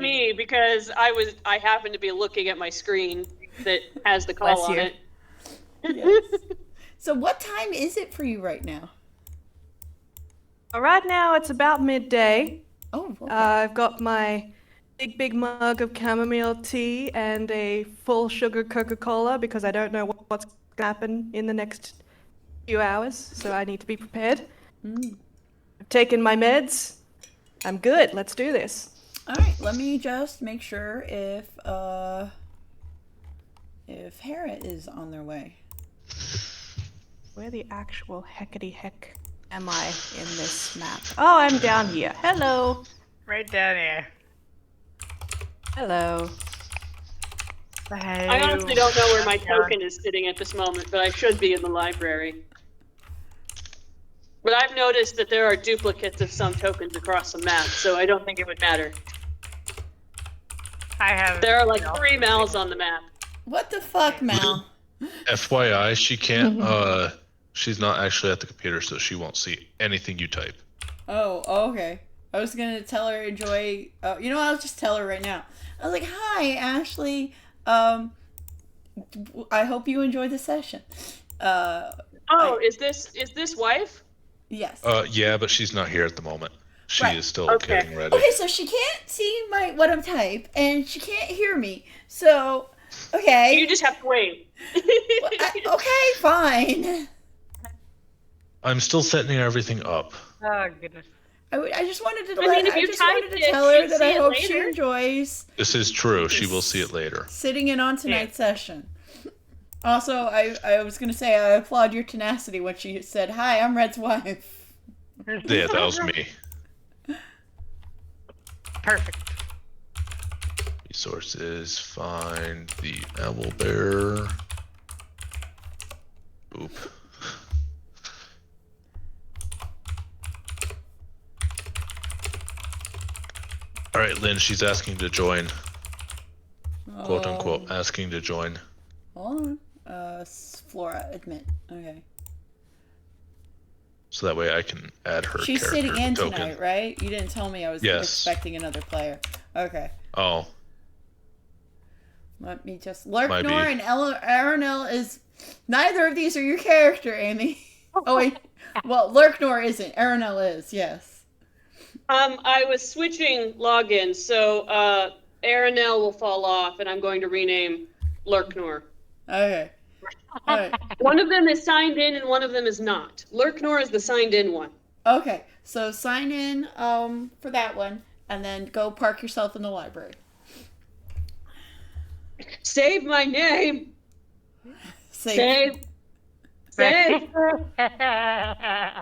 me because I happened to be looking at my screen that has the call on it. Yes. So what time is it for you right now? Right now it's about midday. Oh, okay. I've got my big mug of chamomile tea and a full sugar Coca-Cola because I don't know what's going to happen in the next few hours, so I need to be prepared. I've taken my meds. I'm good. Let's do this. All right, let me just make sure if Hera is on their way. Where the actual heckity heck am I in this map? Oh, I'm down here. Hello. Right down here. Hello. I honestly don't know where my token is sitting at this moment, but I should be in the library. But I've noticed that there are duplicates of some tokens across the map, so I don't think it would matter. There are like 3 Mals on the map. What the fuck, Mal? FYI, she can't. She's not actually at the computer, so she won't see anything you type. Oh, okay. I was gonna tell her enjoy. You know, I'll just tell her right now. I was like, "Hi, Ashley. I hope you enjoy the session." Is this wife? Yes. Yeah, but she's not here at the moment. She is still getting ready. Okay, so she can't see what I'm type, and she can't hear me. So, okay. You just have to wait. Okay, fine. I'm still setting everything up. Oh goodness. I just wanted to if tell her she'd that see I it hope she later. enjoys This is true. She will see it later. sitting in on tonight's session. Also, I was gonna say I applaud your tenacity when she said, "Hi, I'm Red's wife." Yeah, that was me. Perfect. Resources, find the owl bear. Oop. Alright, Lynn, she's asking to join. Quote unquote, asking to join. Hold on. Flora, admit. Okay. So that way I can add her She's character sitting in token. tonight, right? You didn't tell me I was expecting another player. Okay. Oh. Let me just... Lurknor and Aranel is... Neither of these are your character, Amy. Oh, wait. Well, Lurknor isn't. Aranel is, yes. I was switching logins, so Aranel will fall off, and I'm going to rename Lurknor. Okay. All right. One of them is signed in, and one of them is not. Lurknor is the signed in one. Okay, so sign in for that one, and then go park yourself in the library. Save my name! Save. Save!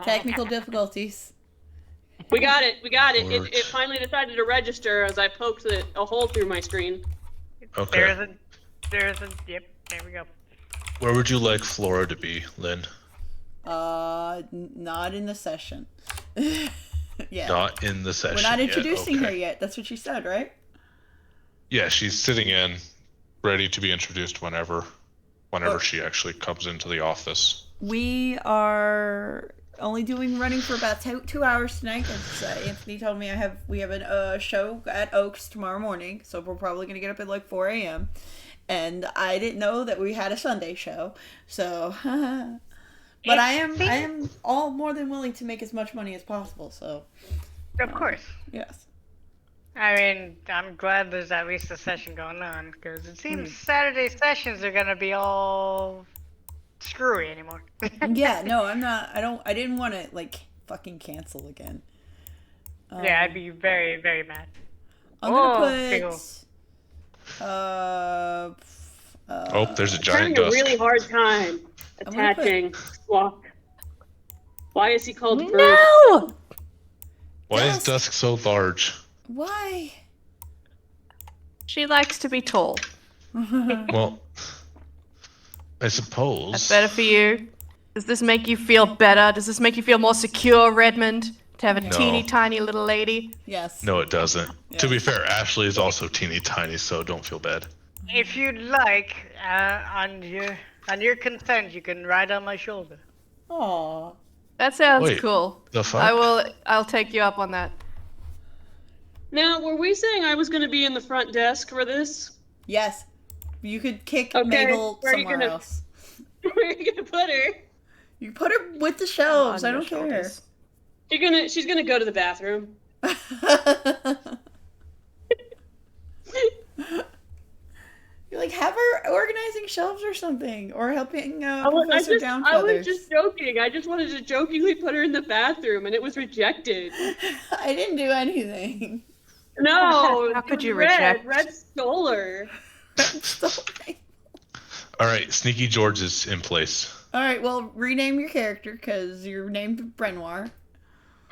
Technical difficulties. We got it. It finally decided to register as I poked a hole through my screen. Okay. Yep, there we go. Where would you like Flora to be, Lynn? Not in the session. Yeah. Not in the session. We're not introducing yet. her yet. That's what you said, right? Yeah, she's sitting in, ready to be introduced whenever she actually comes into the office. We are only running for about 2 hours tonight. As Anthony told me, we have a show at Oaks tomorrow morning, so we're probably gonna get up at like 4 a.m. And I didn't know that we had a Sunday show, so. But I am all more than willing to make as much money as possible. So. Of course. Yes. I mean, I'm glad there's at least a session going on, because it seems Saturday sessions are gonna be all screwy anymore. Yeah, no, I'm not. I didn't want to like fucking cancel again. Yeah, I'd be very, very mad. I'm gonna put. There's a I'm giant having a dusk. really hard time attaching Squawk. Why is he called Bird? No! Why is Dusk so large? Why? She likes to be tall. Well, I suppose. That's better for you. Does this make you feel better? Does this make you feel more secure, Redmond? To have a teeny tiny little lady? Yes. No, it doesn't. Yeah. To be fair, Ashley is also teeny tiny, so don't feel bad. If you'd like, on your consent, you can ride on my shoulder. Aww. That sounds cool. The fuck? I'll take you up on that. Now, were we saying I was going to be in the front desk for this? Yes. You could kick Okay, Mabel where are you somewhere gonna- else. Where are you going to put her? You put her with the shelves. On I your don't care. shoulders. She's gonna go to the bathroom. You're like, have her organizing shelves or something, or helping Professor I was Downfeathers. just joking. I just wanted to jokingly put her in the bathroom, and it was rejected. I didn't do anything. No, How could it you was Red. reject? Red stole her. All right, Sneaky George is in place. All right, well, rename your character because you're named Brenoir.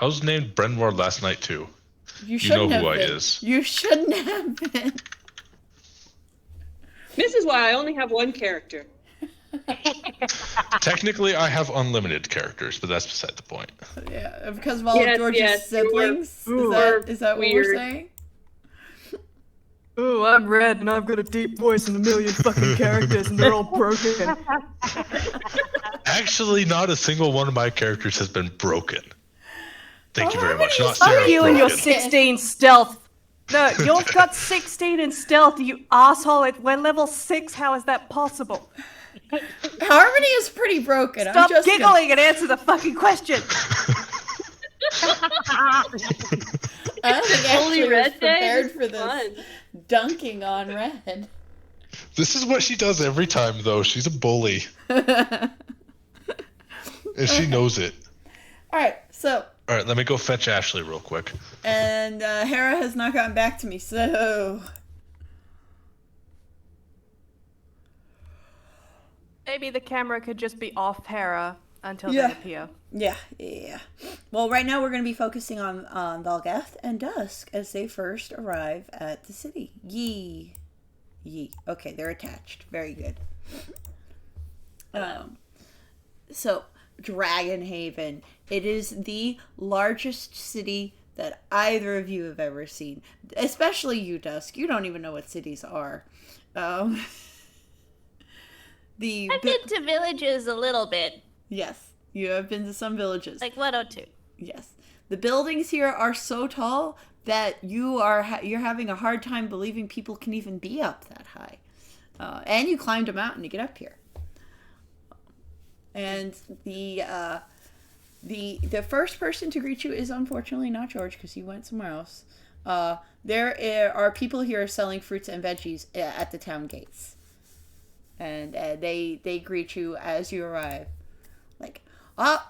I was named Brenwar last night too. You know shouldn't have who I been. is. You shouldn't have been. This is why I only have one character. Technically, I have unlimited characters, but that's beside the point. Yeah, because of all of George's yes, you were- siblings. you were Is that what we're weird. saying? Ooh, I'm Red, and I've got a deep voice and a million fucking characters, and they're all broken. Actually, not a single one of my characters has been broken. Thank you very much. Not Fuck Sarah. Fuck you and your broken. 16 stealth. No, you've got 16 in stealth, you asshole. We're level 6. How is that possible? Harmony is pretty broken. I'm Stop just giggling and answer the fucking question. I don't think Only Ashley was Red Day. prepared This for is this. fun. Dunking on Red. This is what she does every time, though. She's a bully, and she knows it. All right, so All right, let me go fetch Ashley real quick. and Hera has not gotten back to me, so Maybe the camera could just be off Hera until Yeah. they appear. yeah. Well, right now we're going to be focusing on Valgath and Dusk as they first arrive at the city. Yee. Okay, they're attached. Very good. So Dragonhaven. It is the largest city that either of you have ever seen. Especially you, Dusk. You don't even know what cities are. I've been to villages a little bit, Yes, you have been to some villages. like 102. Yes. The buildings here are so tall that you're having a hard time believing people can even be up that high. And you climbed a mountain to get up here. And the first person to greet you is unfortunately not George because he went somewhere else. There are people here selling fruits and veggies at the town gates. And they greet you as you arrive. Like,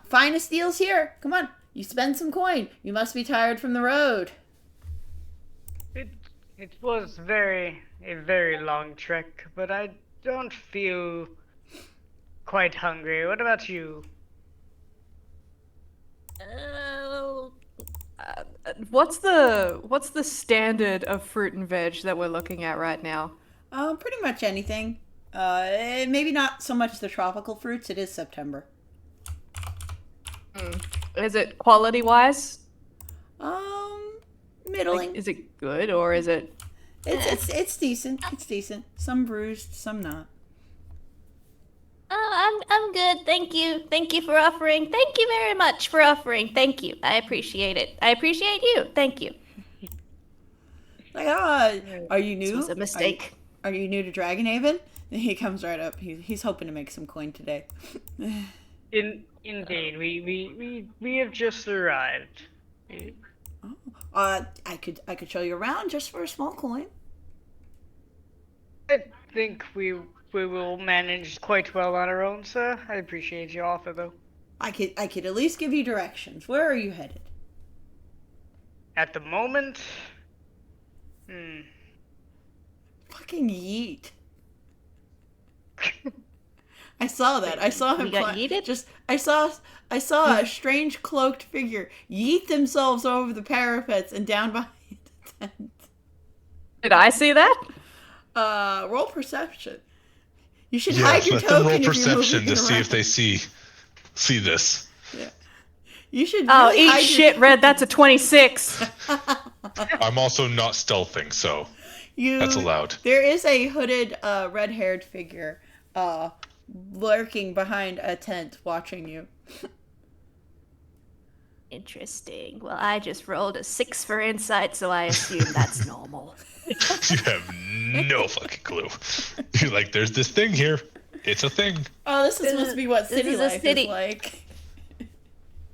finest deals here. Come on, you spend some coin. You must be tired from the road. It was a very long trek, but I don't feel quite hungry. What about you? What's the standard of fruit and veg that we're looking at right now? Pretty much anything. Maybe not so much the tropical fruits. It is September. Is it quality wise? Middling. Is it good or is it? It's decent. It's decent. Some bruised, some not. Oh, I'm good. Thank you. Thank you for offering. Thank you very much for offering. Thank you. I appreciate it. I appreciate you. Thank you. Like, are you new? This was a mistake. Are you new to Dragonhaven? He comes right up. He's hoping to make some coin today. Indeed, we have just arrived. I could show you around just for a small coin. I think we will manage quite well on our own, sir. I appreciate your offer, though. I could at least give you directions. Where are you headed? At the moment, Fucking yeet. I saw that. I saw him. We got yeeted? I saw a strange cloaked figure yeet themselves over the parapets and down behind the tent. Did I see that? Roll perception. You should Yeah, hide your let them roll token if you're perception moving to see around. if they see this. Yeah. You should. Oh, really eat hide your shit, Red. That's a 26. I'm also not stealthing, so that's allowed. There is a hooded, red-haired figure, lurking behind a tent, watching you. Interesting. Well, I just rolled a 6 for insight, so I assume that's normal. You have no fucking clue. You're like, there's this thing here. It's a thing. Oh, this is supposed to be what This city is a life city. is like.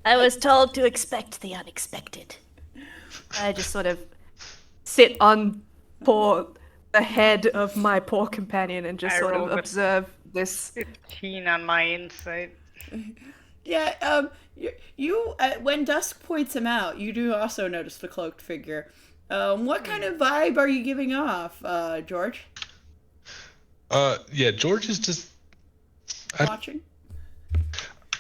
I was told to expect the unexpected. I just sort of sit on the head of my poor companion and just I sort of rolled a- observe this. 15 on my insight. Yeah, you when Dusk points him out, you do also notice the cloaked figure. What kind of vibe are you giving off, George? Yeah, George is just. Watching?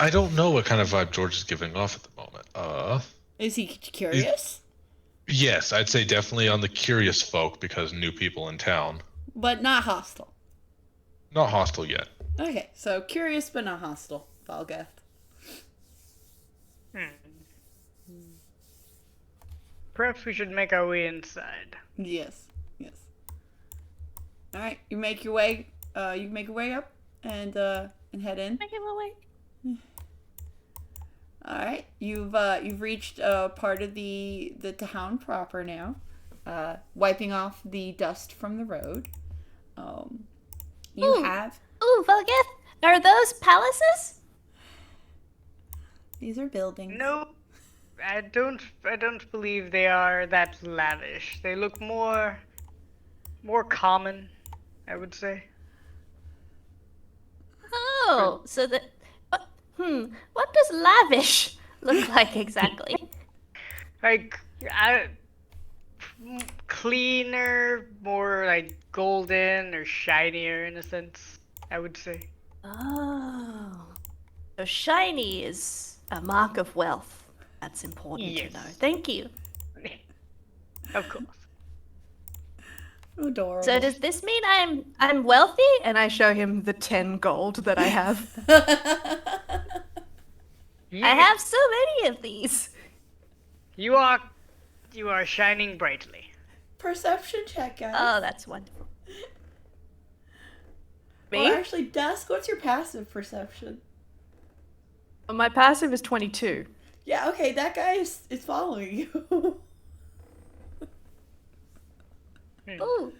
I don't know what kind of vibe George is giving off at the moment. Is he curious? Yes, I'd say definitely on the curious folk because new people in town. But not hostile. Not hostile yet. Okay, so curious but not hostile, Valgath. Perhaps we should make our way inside. Yes. All right, you make your way. You make your way up and head in. I give away. All right, you've reached part of the town proper now, wiping off the dust from the road. You Ooh. have Ooh, Valgeth, are those palaces? these are buildings. No, I don't believe they are that lavish. They look more common, I would say. Oh, so that. What does lavish look like exactly? Like, cleaner, more like golden or shinier in a sense, I would say. Oh. So shiny is a mark of wealth. That's important Yes. to know. Thank you. Of course. Adorable. So does this mean I'm wealthy? And I show him the 10 gold that I have. I have so many of these. You are shining brightly. Perception check, guys. Oh, that's wonderful. Me? Well, actually, Dusk, what's your passive perception? My passive is 22. Yeah, okay, that guy is following you. Ooh.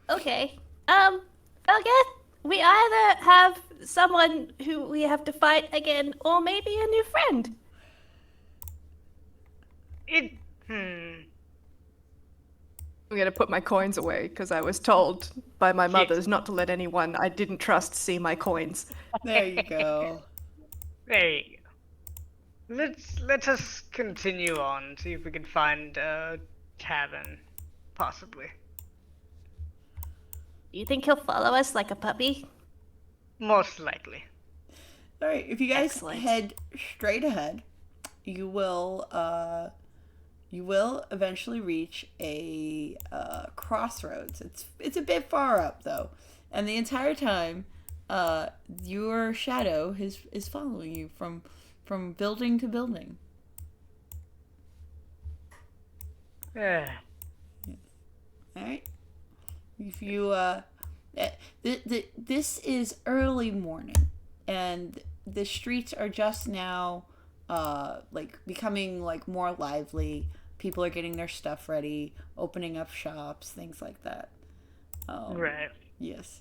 Okay. Valgeth, we either have someone who we have to fight again, or maybe a new friend. I'm gonna put my coins away because I was told by my mothers not to let anyone I didn't trust see my coins. There you go. There you go. Let us continue on, see if we can find a tavern, possibly. Do you think he'll follow us like a puppy? Most likely. All right, if you guys Excellent. head straight ahead, you will eventually reach a crossroads. It's a bit far up though, and the entire time, your shadow is following you from building to building. Yeah. All right. If you this is early morning, and the streets are just now like becoming like more lively. People are getting their stuff ready, opening up shops, things like that. Right. Yes.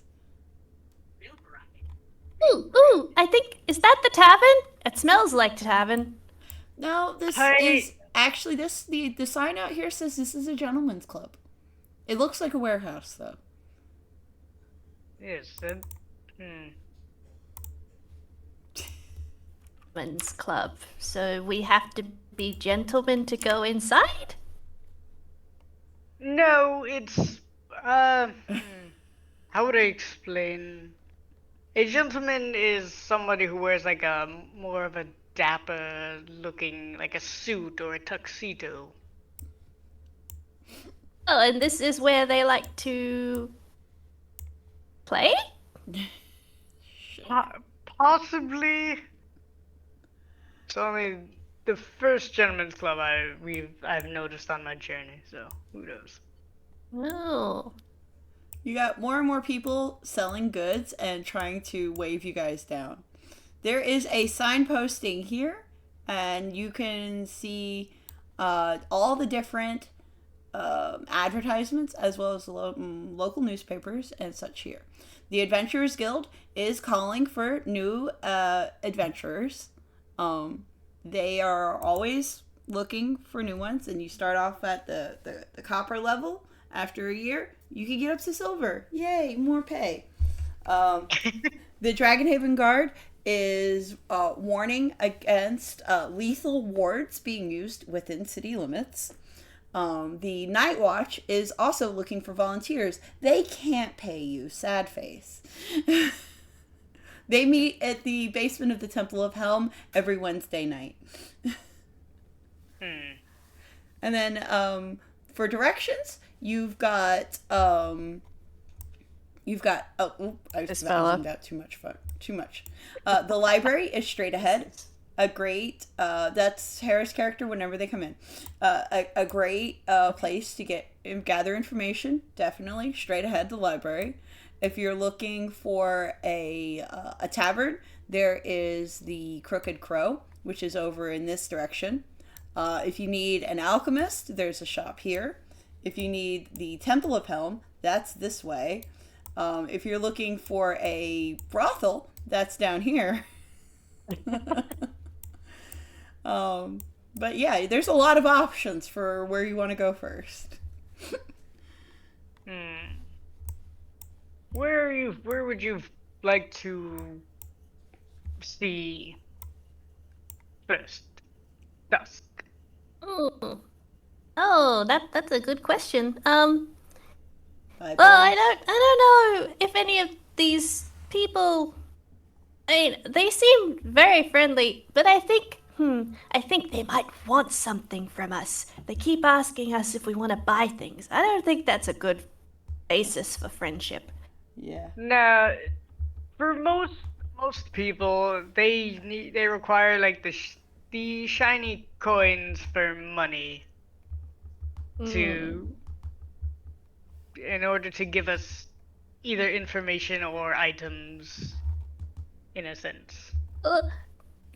Ooh, I think, is that the tavern? It smells like tavern. No, this Hey. is actually the sign out here says this is a gentleman's club. It looks like a warehouse though. Yes. Men's club. So we have to be gentlemen to go inside? No, it's how would I explain? A gentleman is somebody who wears like a more of a dapper looking, like a suit or a tuxedo. Oh, and this is where they like to play? Possibly. It's only the first gentleman's club I've noticed on my journey, so who knows? Oh. You got more and more people selling goods and trying to wave you guys down. There is a sign posting here and you can see all the different advertisements as well as local newspapers and such here. The Adventurers Guild is calling for new adventurers. They are always looking for new ones, and you start off at the copper level. After a year, you can get up to silver. Yay, more pay. The Dragonhaven Guard is warning against lethal wards being used within city limits. The Night Watch is also looking for volunteers. They can't pay you, sad face. They meet at the basement of the Temple of Helm every Wednesday night. And then for directions, you've got I This fella. zoomed out too much. The library is straight ahead. A great that's Harris' character whenever they come in. A great place to gather information. Definitely straight ahead, the library. If you're looking for a tavern, there is the Crooked Crow, which is over in this direction. If you need an alchemist, there's a shop here. If you need the Temple of Helm, that's this way. If you're looking for a brothel, that's down here. But yeah, there's a lot of options for where you want to go first. Where would you like to see first? Dusk. Ooh. Oh, that's a good question. Library. Well, I don't know if any of these people. I mean, they seem very friendly, but I think they might want something from us. They keep asking us if we want to buy things. I don't think that's a good basis for friendship. Yeah. Now, for most people, they require like the shiny coins for money in order to give us either information or items, in a sense.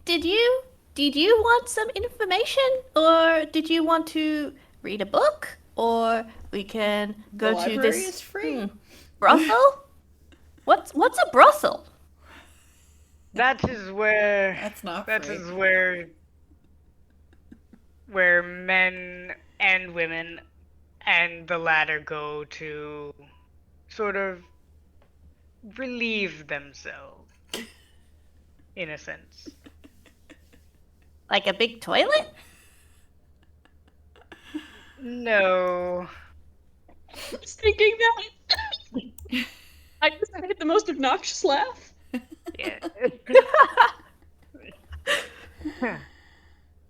Did you want some information, or did you want to read a book, or we can go The to library this is free. brothel? What's a brothel? That is where That's not that free. is where men and women and the latter go to sort of relieve themselves, in a sense. Like a big toilet? No. I was thinking that. I just had the most obnoxious laugh. Yeah.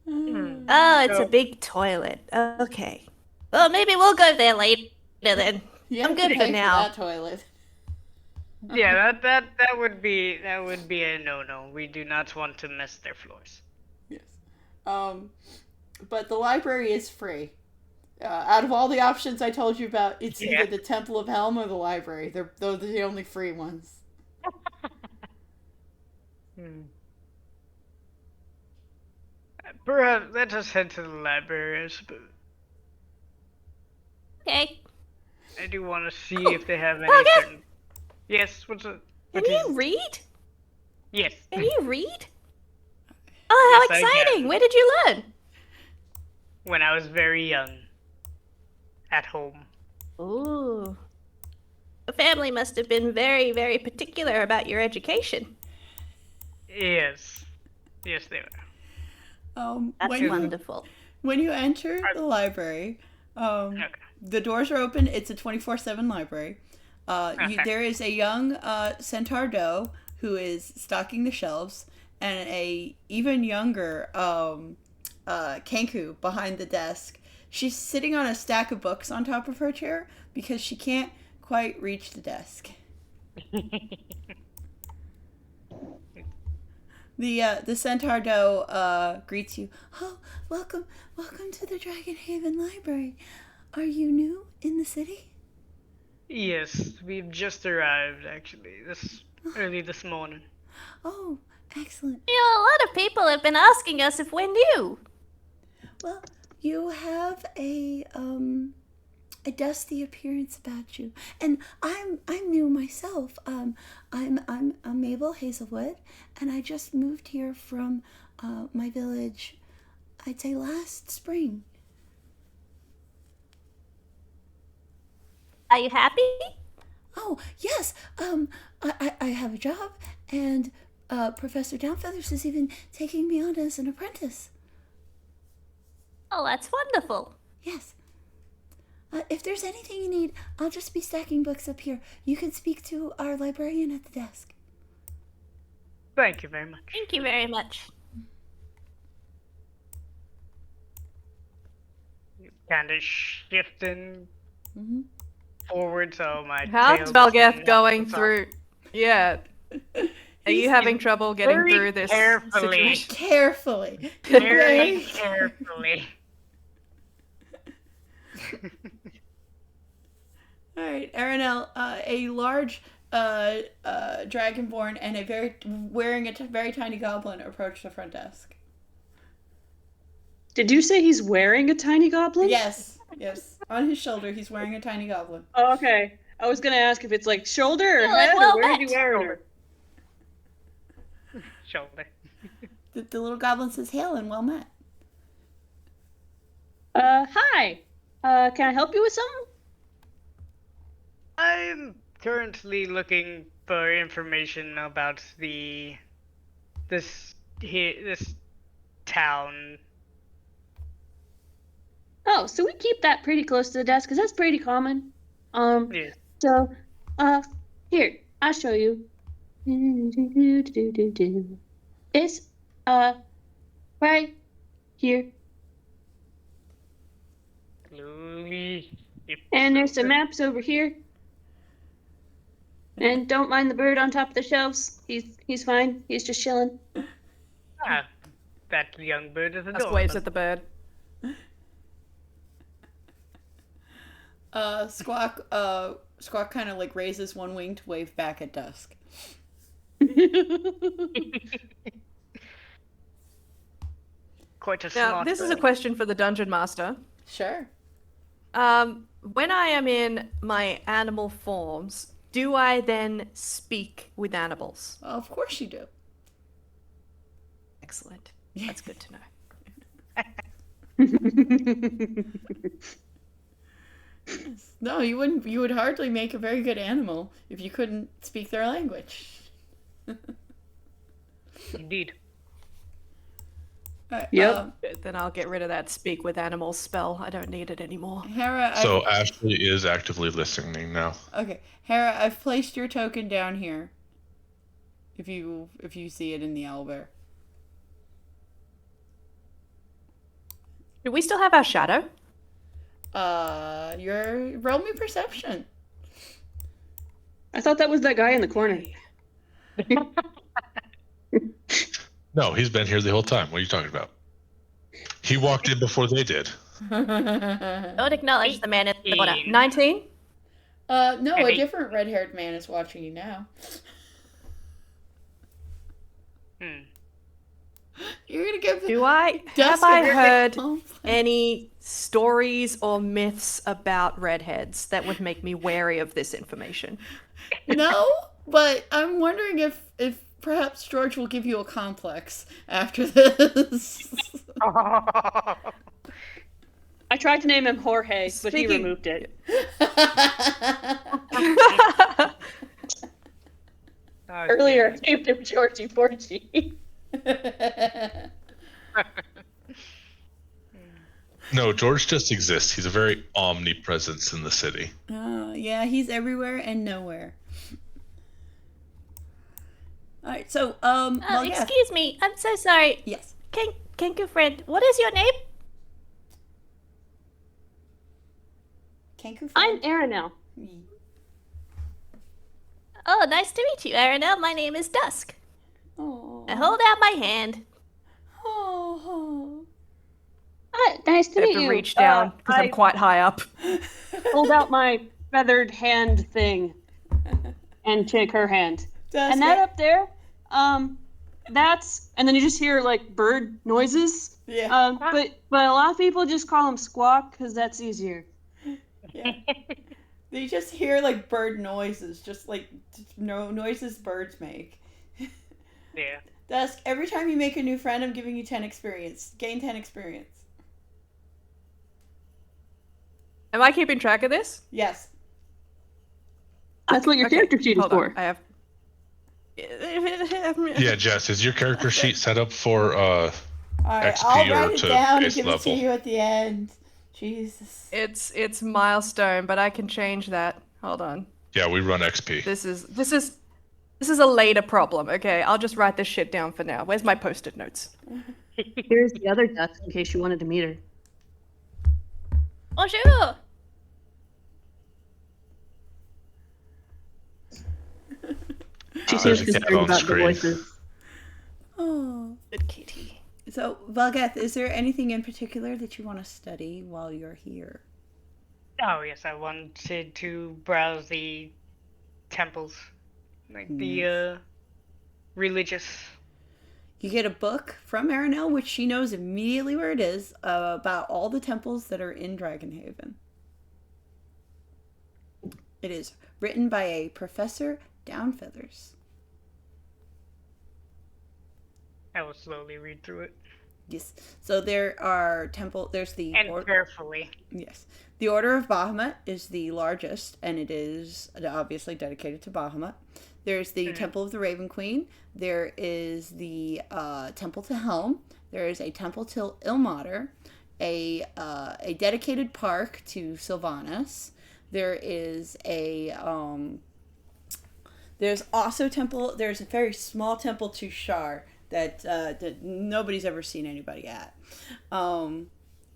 Oh, it's a big toilet. Okay. Well, maybe we'll go there later then. You I'm have to good for pay now. that toilet. Yeah, that would be a no-no. We do not want to mess their floors. Yes. But the library is free. Out of all the options I told you about, it's Yeah. either the Temple of Helm or the library. Those are the only free ones. Perhaps let us head to the library, I suppose. Okay. I do want to see Oh, if they have any okay. certain. Yes, what's it? Can you read? Yes. Can you read? Oh, how Yes, I can. exciting! Where did you learn? When I was very young. At home. Ooh. The family must have been very, very particular about your education. Yes. Yes, they were. That's wonderful. When you enter the library, Okay. the doors are open. It's a 24/7 library. There is a young centaur doe who is stocking the shelves, and a even younger Kenku behind the desk. She's sitting on a stack of books on top of her chair because she can't quite reach the desk. The centaur doe greets you. Oh, welcome to the Dragonhaven Library. Are you new in the city? Yes, we've just arrived actually, early this morning. Oh, Excellent. You know, a lot of people have been asking us if we're new. Well, you have a dusty appearance about you, and I'm new myself. I'm Mabel Hazelwood, and I just moved here from my village. I'd say last spring. Are you happy? Oh yes. I have a job, and Professor Downfeathers is even taking me on as an apprentice. Oh, that's wonderful. Yes. If there's anything you need, I'll just be stacking books up here. You can speak to our librarian at the desk. Thank you very much. Thank you very much. Kind of shifting forward, so my How's tail's Belgeth not going up. through? Yeah. Are you having trouble getting very through this carefully. situation? Carefully. Very carefully. All right, Aranel, a large dragonborn and wearing a very tiny goblin approach the front desk. Did you say he's wearing a tiny goblin? Yes. On his shoulder, he's wearing a tiny goblin. Oh, okay. I was gonna ask if it's like shoulder or Yeah, like, head, well or where did you met. wear her? Shoulder. The little goblin says, "Hail and well met." Hi. Can I help you with something? I'm currently looking for information about this town. Oh, so we keep that pretty close to the desk, because that's pretty common. Yes. So, here, I'll show you. It's, right here. Slowly. And there's some maps over here. And don't mind the bird on top of the shelves. He's fine. He's just chilling. Ah, that young bird is Just adorable. waves at the bird. Squawk kind of like raises one wing to wave back at Dusk. Quite a Now, smart this is a bird. question for the dungeon master. Sure. When I am in my animal forms, do I then speak with animals? Of course you do. Excellent. That's good to know. No, you wouldn't. You would hardly make a very good animal if you couldn't speak their language. Indeed. All right, Yep. Then I'll get rid of that speak with animals spell. I don't need it anymore. Hera. So Ashley is actively listening now. Okay, Hera. I've placed your token down here. If you see it in the owlbear. Do we still have our shadow? Your roll me perception. I thought that was that guy in the corner. No, he's been here the whole time. What are you talking about? He walked in before they did. Don't acknowledge the man in the corner. 19? No, a different red-haired man is watching you now. You're gonna give. Have I heard compliment. any stories or myths about redheads that would make me wary of this information? No, but I'm wondering if perhaps George will give you a complex after this. I tried to name him Jorge, but he Speaking- removed it. Earlier, I named him Georgie Porgy. No, George just exists. He's a very omnipresence in the city. Oh, yeah, he's everywhere and nowhere. All right, so well, yeah. Excuse me, I'm so sorry. Yes. Kenku friend, what is your name? Kenku. I'm Aranel. Oh, nice to meet you, Aranel. My name is Dusk. Oh. I hold out my hand. Oh. Nice to I have meet to you. reach down because I I'm quite high up. hold out my feathered hand thing and shake her hand. Dusk, And that up there, that's, and then you just hear like bird noises. Yeah. But a lot of people just call them squawk because that's easier. Yeah. They just hear like bird noises, just like noises birds make. Yeah. Dusk, every time you make a new friend, I'm giving you 10 experience. Gain 10 experience. Am I keeping track of this? Yes. That's what your Okay, character sheet is hold on, for. I have. Yeah, Jess, is your character sheet set up for Alright, XP I'll or write it to down and base give it to level? you at the end. Jesus. It's milestone, but I can change that. Hold on. Yeah, we run XP. This is a later problem. Okay, I'll just write this shit down for now. Where's my post-it notes? Here's the other Dusk in case you wanted to meet her. Oh, sure. She There's seems a cat concerned on about the screen. voices. Oh. Good kitty. So, Valgeth, is there anything in particular that you want to study while you're here? Oh yes, I wanted to browse the temples, like the religious. You get a book from Aranel, which she knows immediately where it is, about all the temples that are in Dragonhaven. It is written by a Professor Downfeathers. I will slowly read through it Yes. So there's the and carefully. Yes. The Order of Bahamut is the largest, and it is obviously dedicated to Bahamut. There's the Temple of the Raven Queen. There is the Temple to Helm. There is a Temple to Ilmater. A dedicated park to Sylvanas. There is there's also there's a very small temple to Shar that nobody's ever seen anybody at.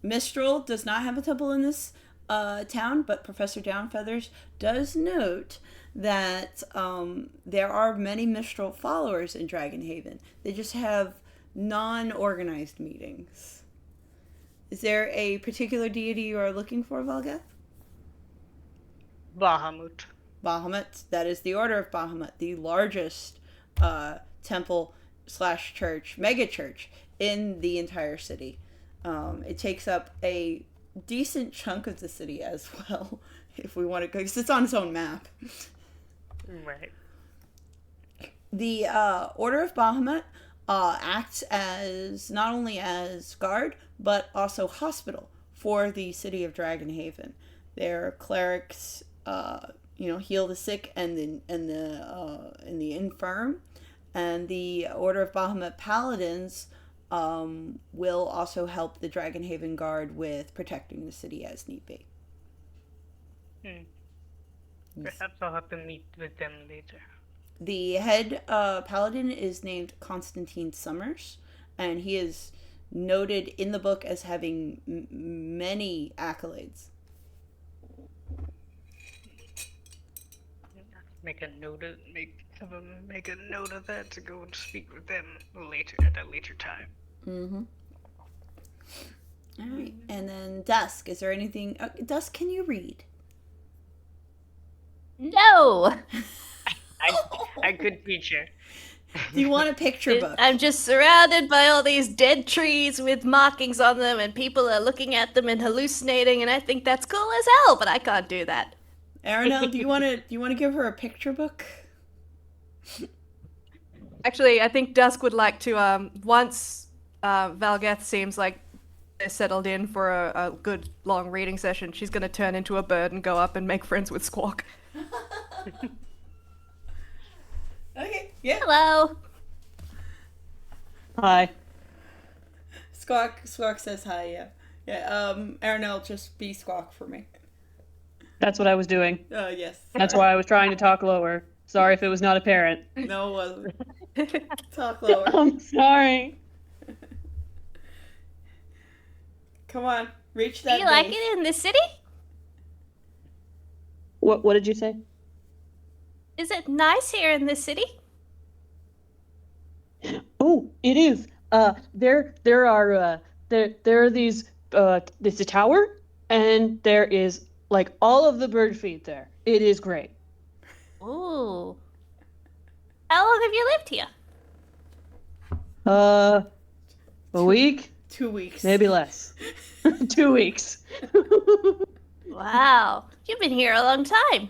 Mistral does not have a temple in this town, but Professor Downfeathers does note that there are many Mistral followers in Dragonhaven. They just have non-organized meetings. Is there a particular deity you are looking for, Valgeth? Bahamut. Bahamut. That is the Order of Bahamut, the largest temple / church, mega church in the entire city. It takes up a decent chunk of the city as well, if we want to go, because it's on its own map. Right. The Order of Bahamut acts as not only as guard, but also hospital for the city of Dragonhaven. Their clerics, heal the sick and the infirm, and the Order of Bahamut paladins will also help the Dragonhaven Guard with protecting the city as need be. Perhaps I'll have to meet with them later. The head paladin is named Constantine Summers, and he is noted in the book as having many accolades. Make a note of that to go and speak with them later at a later time. Mm-hmm. All right, and then Dusk. Is there anything? Dusk, can you read? No. I could teach her. Do you want a picture book? I'm just surrounded by all these dead trees with markings on them, and people are looking at them and hallucinating, and I think that's cool as hell, but I can't do that. Aranel, do you want to give her a picture book? Actually, I think Dusk would like to, once Valgeth seems like they're settled in for a good long reading session, she's going to turn into a bird and go up and make friends with Squawk. Okay, yeah. Hello. Hi. Squawk says hi, yeah. Yeah, Aranel, just be Squawk for me. That's what I was doing. Yes. That's why I was trying to talk lower. Sorry if it was not apparent. No, it wasn't. Talk lower. I'm sorry. Come on, reach Do that you like base. it in the city? What did you say? Is it nice here in the city? Oh, it is. There are these. There's a tower, and there is like all of the bird feed there. It is great. Ooh. How long have you lived here? A week? 2 weeks. Maybe less. 2 weeks. Wow, you've been here a long time.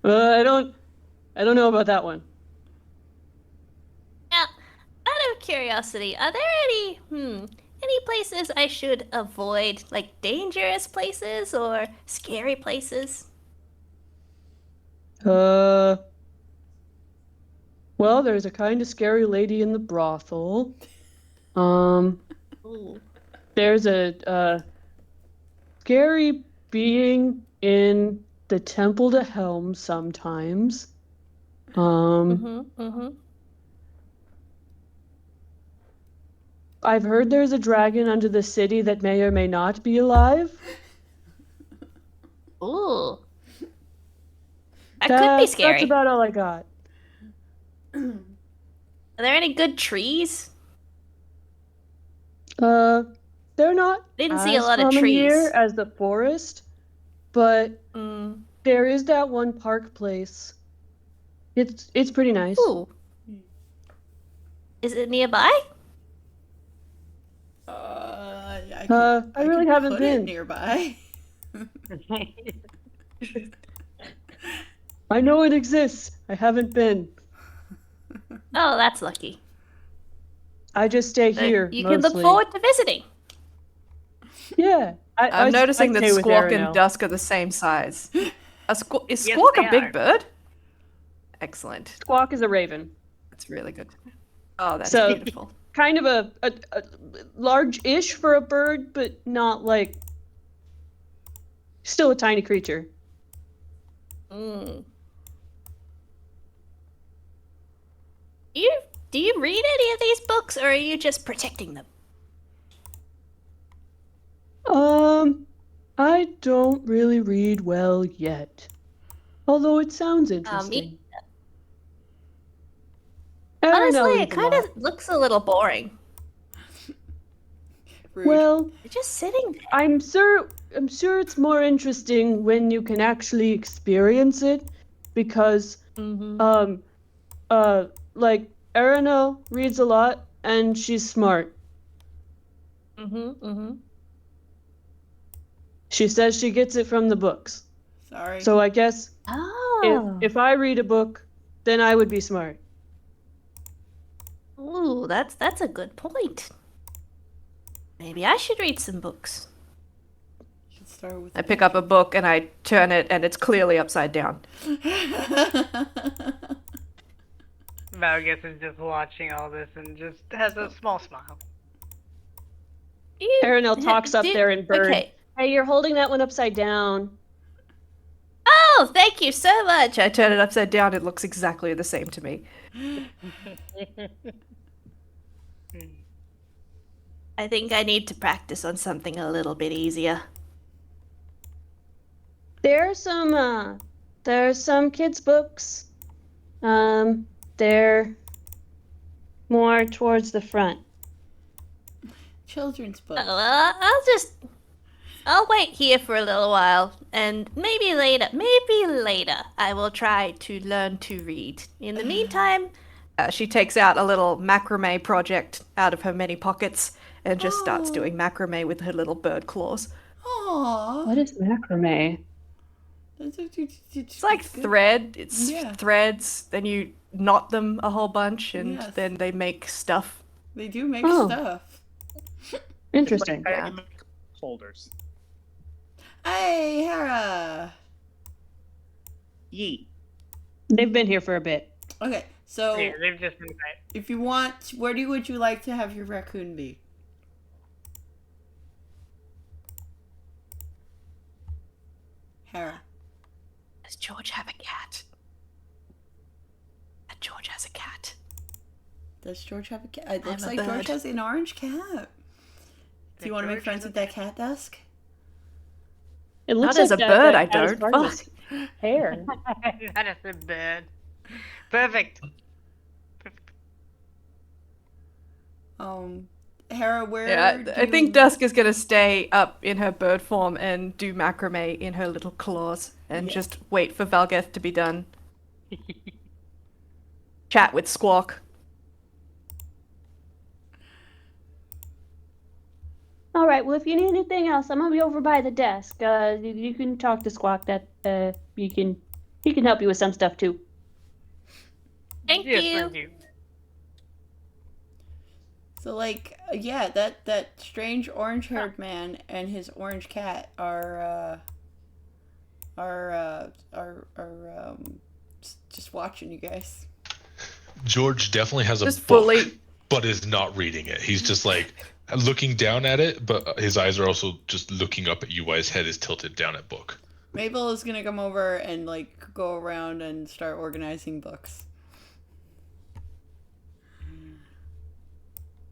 I don't know about that one. Now, out of curiosity, are there any places I should avoid, like dangerous places or scary places? Well, there's a kind of scary lady in the brothel. Ooh. There's a scary being in the Temple to Helm sometimes. I've heard there's a dragon under the city that may or may not be alive. Ooh. That could be scary. That's about all I got. Are there any good trees? They're not Didn't see a as lot of common trees. here as the forest, but there is that one park place. It's pretty nice. Ooh. Is it nearby? I really haven't put been. it nearby. I know it exists. I haven't been. Oh, that's lucky. I just stay But here. you can look mostly. forward to visiting. Yeah. I'm noticing I that stay with Squawk and Aranel. Dusk are the same size. Is Yes, Squawk they a big are. bird? Excellent. Squawk is a raven. That's really good. Oh, that's So- beautiful. Kind of a large-ish for a bird, but not like still a tiny creature. Mm. Do you read any of these books, or are you just protecting them? I don't really read well yet. Although it sounds interesting. Honestly, Aranel it reads a kind lot. of looks a little boring. Rude. Well, You're just sitting there. I'm sure it's more interesting when you can actually experience it, because like Aranel reads a lot and she's smart. She says she gets it from the books. Sorry. So I guess Oh. if I read a book, then I would be smart. Ooh, that's a good point. Maybe I should read some books. Should start with I pick up a book and I turn it and it's clearly upside down. Valgus is just watching all this and just has a small smile. Aranel talks up there in bird. Okay. Hey, you're holding that one upside down. Oh, thank you so much. I turn it upside down, it looks exactly the same to me. I think I need to practice on something a little bit easier. There's some kids' books. They're more towards the front. children's book. I'll wait here for a little while, and maybe later, I will try to learn to read. In the meantime, She takes out a little macrame project out of her many pockets and just starts doing macrame with her little bird claws. Aww. What is macrame? It's like thread. It's Yeah. threads. Then you knot them a whole bunch, and Yes. then they make stuff. They do make Oh. stuff. Interesting. I make holders. Hey, Hera. Yeet. They've been here for a bit. Okay, so Yeah, they've just been quiet. if you want, where would you like to have your raccoon be? Hera. Does George have a cat? George has a cat. Does George have a cat? It looks a like George bird. has an orange cat. Do you want to make George friends has with that cat, Dusk? It Not as a that bird, I cat is don't. part of Fuck. his hair. That is a bad. Perfect. Hera, where? Yeah, do I think you- Dusk is gonna stay up in her bird form and do macrame in her little claws and Yeah. just wait for Valgeth to be done. chat with Squawk. All right. Well, if you need anything else, I'm gonna be over by the desk. You can talk to Squawk. That he can help you with some stuff too. Thank Yes, you. thank you. So like, yeah, that strange orange-haired man and his orange cat are just watching you guys. George definitely has a Just book, fully- but is not reading it. He's just like looking down at it, but his eyes are also just looking up at you while his head is tilted down at book. Mabel is gonna come over and like go around and start organizing books.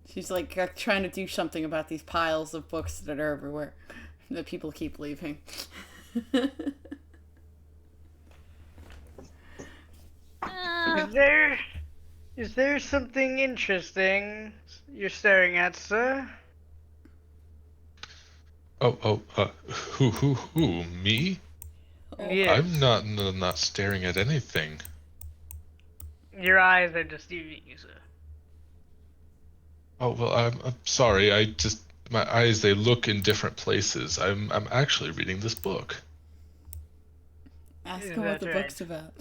She's like trying to do something about these piles of books that are everywhere that people keep leaving. Is there something interesting you're staring at, sir? Who, me? Yes. I'm not staring at anything. Your eyes are deceiving you, sir. Oh, well, I'm sorry. My eyes, they look in different places. I'm actually reading this book. Ask Is him what that the right? book's about.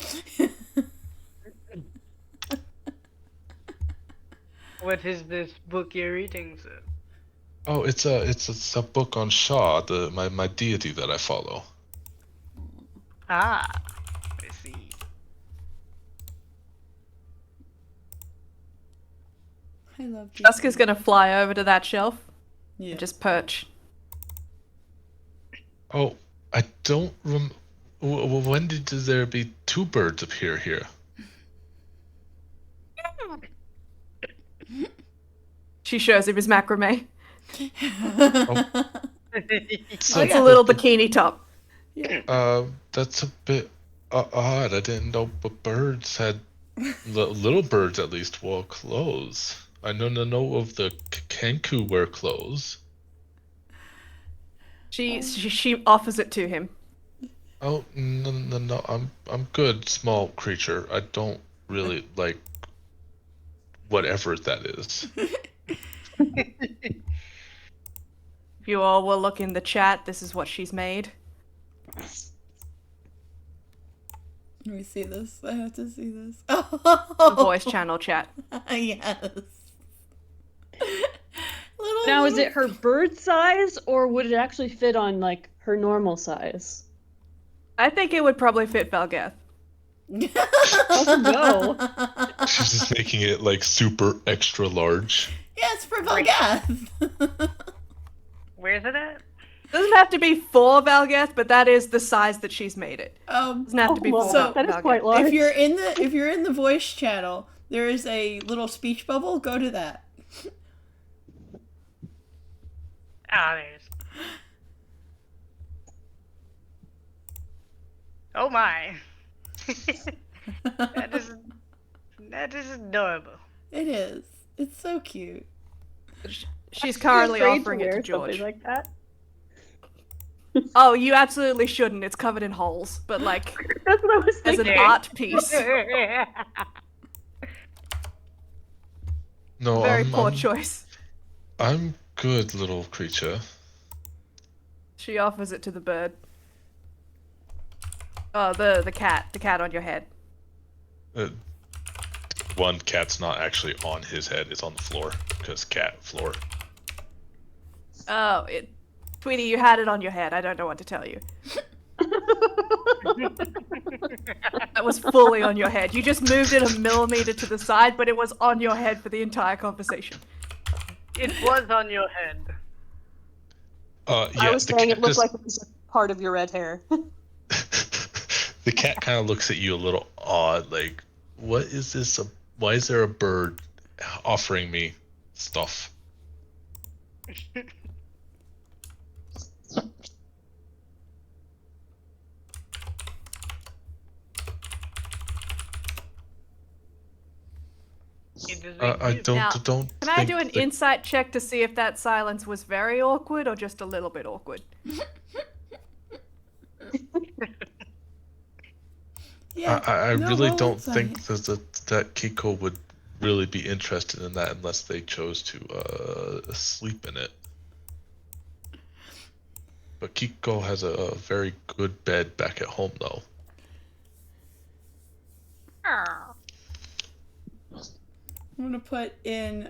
What is this book you're reading, sir? Oh, it's a book on Shaw, my deity that I follow. Ah, I see. I love you. Dusk is gonna fly over to that shelf Yeah. and just perch. Oh, I don't when did there be two birds appear here? She shows him his macrame. So It's a little bikini top. that's a bit odd. I didn't know birds had little birds at least wore clothes. I know of the Kenku wear clothes. She offers it to him. Oh no! I'm good, small creature. I don't really like whatever that is. If you all will look in the chat, this is what she's made. Let me see this. I have to see this. The Oh, voice channel chat. yes. Now, is it her bird size, or would it actually fit on like her normal size? I think it would probably fit Valgeth. Oh no! She's just making it like super extra large. Yes, for Valgath. Where's it at? Doesn't have to be for Valgeth, but that is the size that she's made it. Doesn't have to be well, for that is Valgeth. quite large. If you're in the voice channel, there is a little speech bubble. Go to that. Ah, there's. Oh my. that is adorable. It is. It's so cute. She's currently Afraid offering to it to wear George. something like that. Oh, you absolutely shouldn't. It's covered in holes, but like That's what I was as an thinking. art piece. No, Very poor choice. I'm good, little creature. She offers it to the bird. Oh, the cat on your head. One cat's not actually on his head; it's on the floor because cat floor. Oh, Tweety, you had it on your head. I don't know what to tell you. That was fully on your head. You just moved it a millimeter to the side, but it was on your head for the entire conversation. It was on your head. Yeah, I was the saying cat it looked just- like it was part of your red hair. The cat kind of looks at you a little odd, like, what is this? Why is there a bird offering me stuff? I don't Now, don't. Can I think do an the- insight check to see if that silence was very awkward or just a little bit awkward? Yeah. I no, really roll don't insight. think that Kiko would really be interested in that unless they chose to sleep in it. But Kiko has a very good bed back at home, though. I'm gonna put in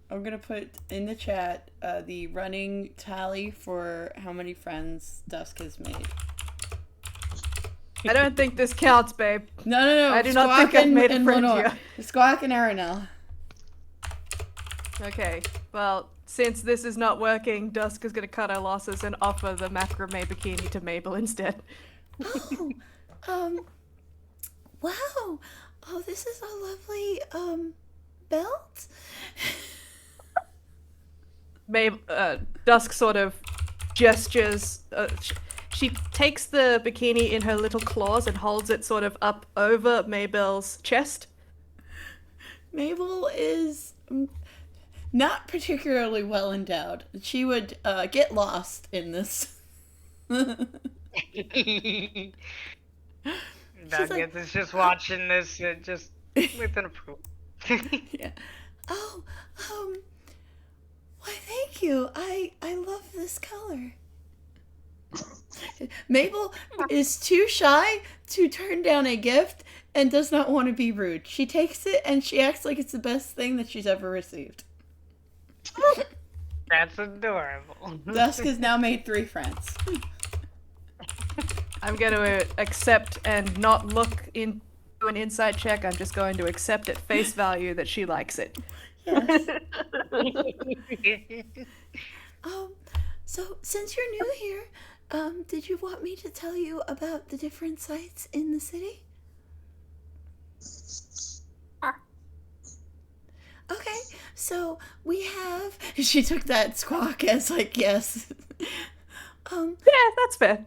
the chat the running tally for how many friends Dusk has made. I don't think this counts, babe. No. I do not think I've made a friend Lenore. here. Squawk and Aranel. Okay, well, since this is not working, Dusk is gonna cut our losses and offer the macrame bikini to Mabel instead. Wow. Oh, this is a lovely belt. Dusk sort of gestures. She takes the bikini in her little claws and holds it sort of up over Mabel's chest. Mabel is not particularly well endowed. She would get lost in this. Nuggets is just watching this, just with an approval. Yeah. Oh, why thank you. I love this color. Mabel is too shy to turn down a gift and does not want to be rude. She takes it and she acts like it's the best thing that she's ever received. That's adorable. Dusk has now made 3 friends. I'm going to accept and not look into an insight check. I'm just going to accept at face value that she likes it. Yes. So since you're new here, did you want me to tell you about the different sites in the city? Okay, so we have. She took that squawk as like yes. Yeah, that's fair.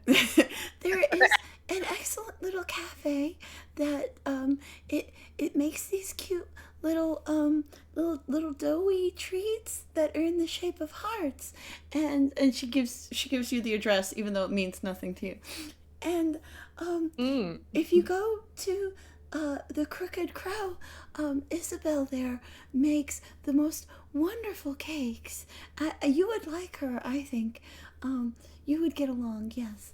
There is an excellent little cafe that it makes these cute little little doughy treats that are in the shape of hearts, and she gives you the address even though it means nothing to you. And if you go to the Crooked Crow, Isabel there makes the most wonderful cakes. You would like her, I think. You would get along, yes.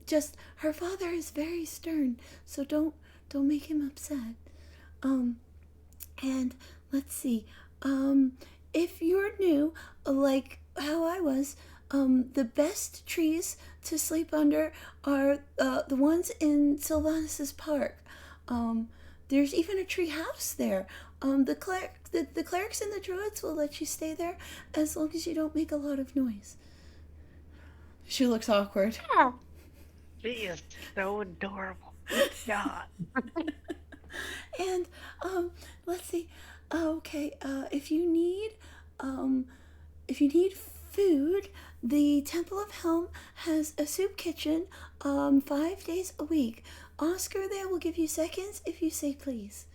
Just her father is very stern, so don't make him upset. And let's see. If you're new, like how I was, the best trees to sleep under are the ones in Sylvanus' park. There's even a tree house there. The clerics and the druids will let you stay there as long as you don't make a lot of noise. She looks awkward. She is so adorable. God. And let's see. Okay, if you need food, the Temple of Helm has a soup kitchen 5 days a week. Oscar there will give you seconds if you say please.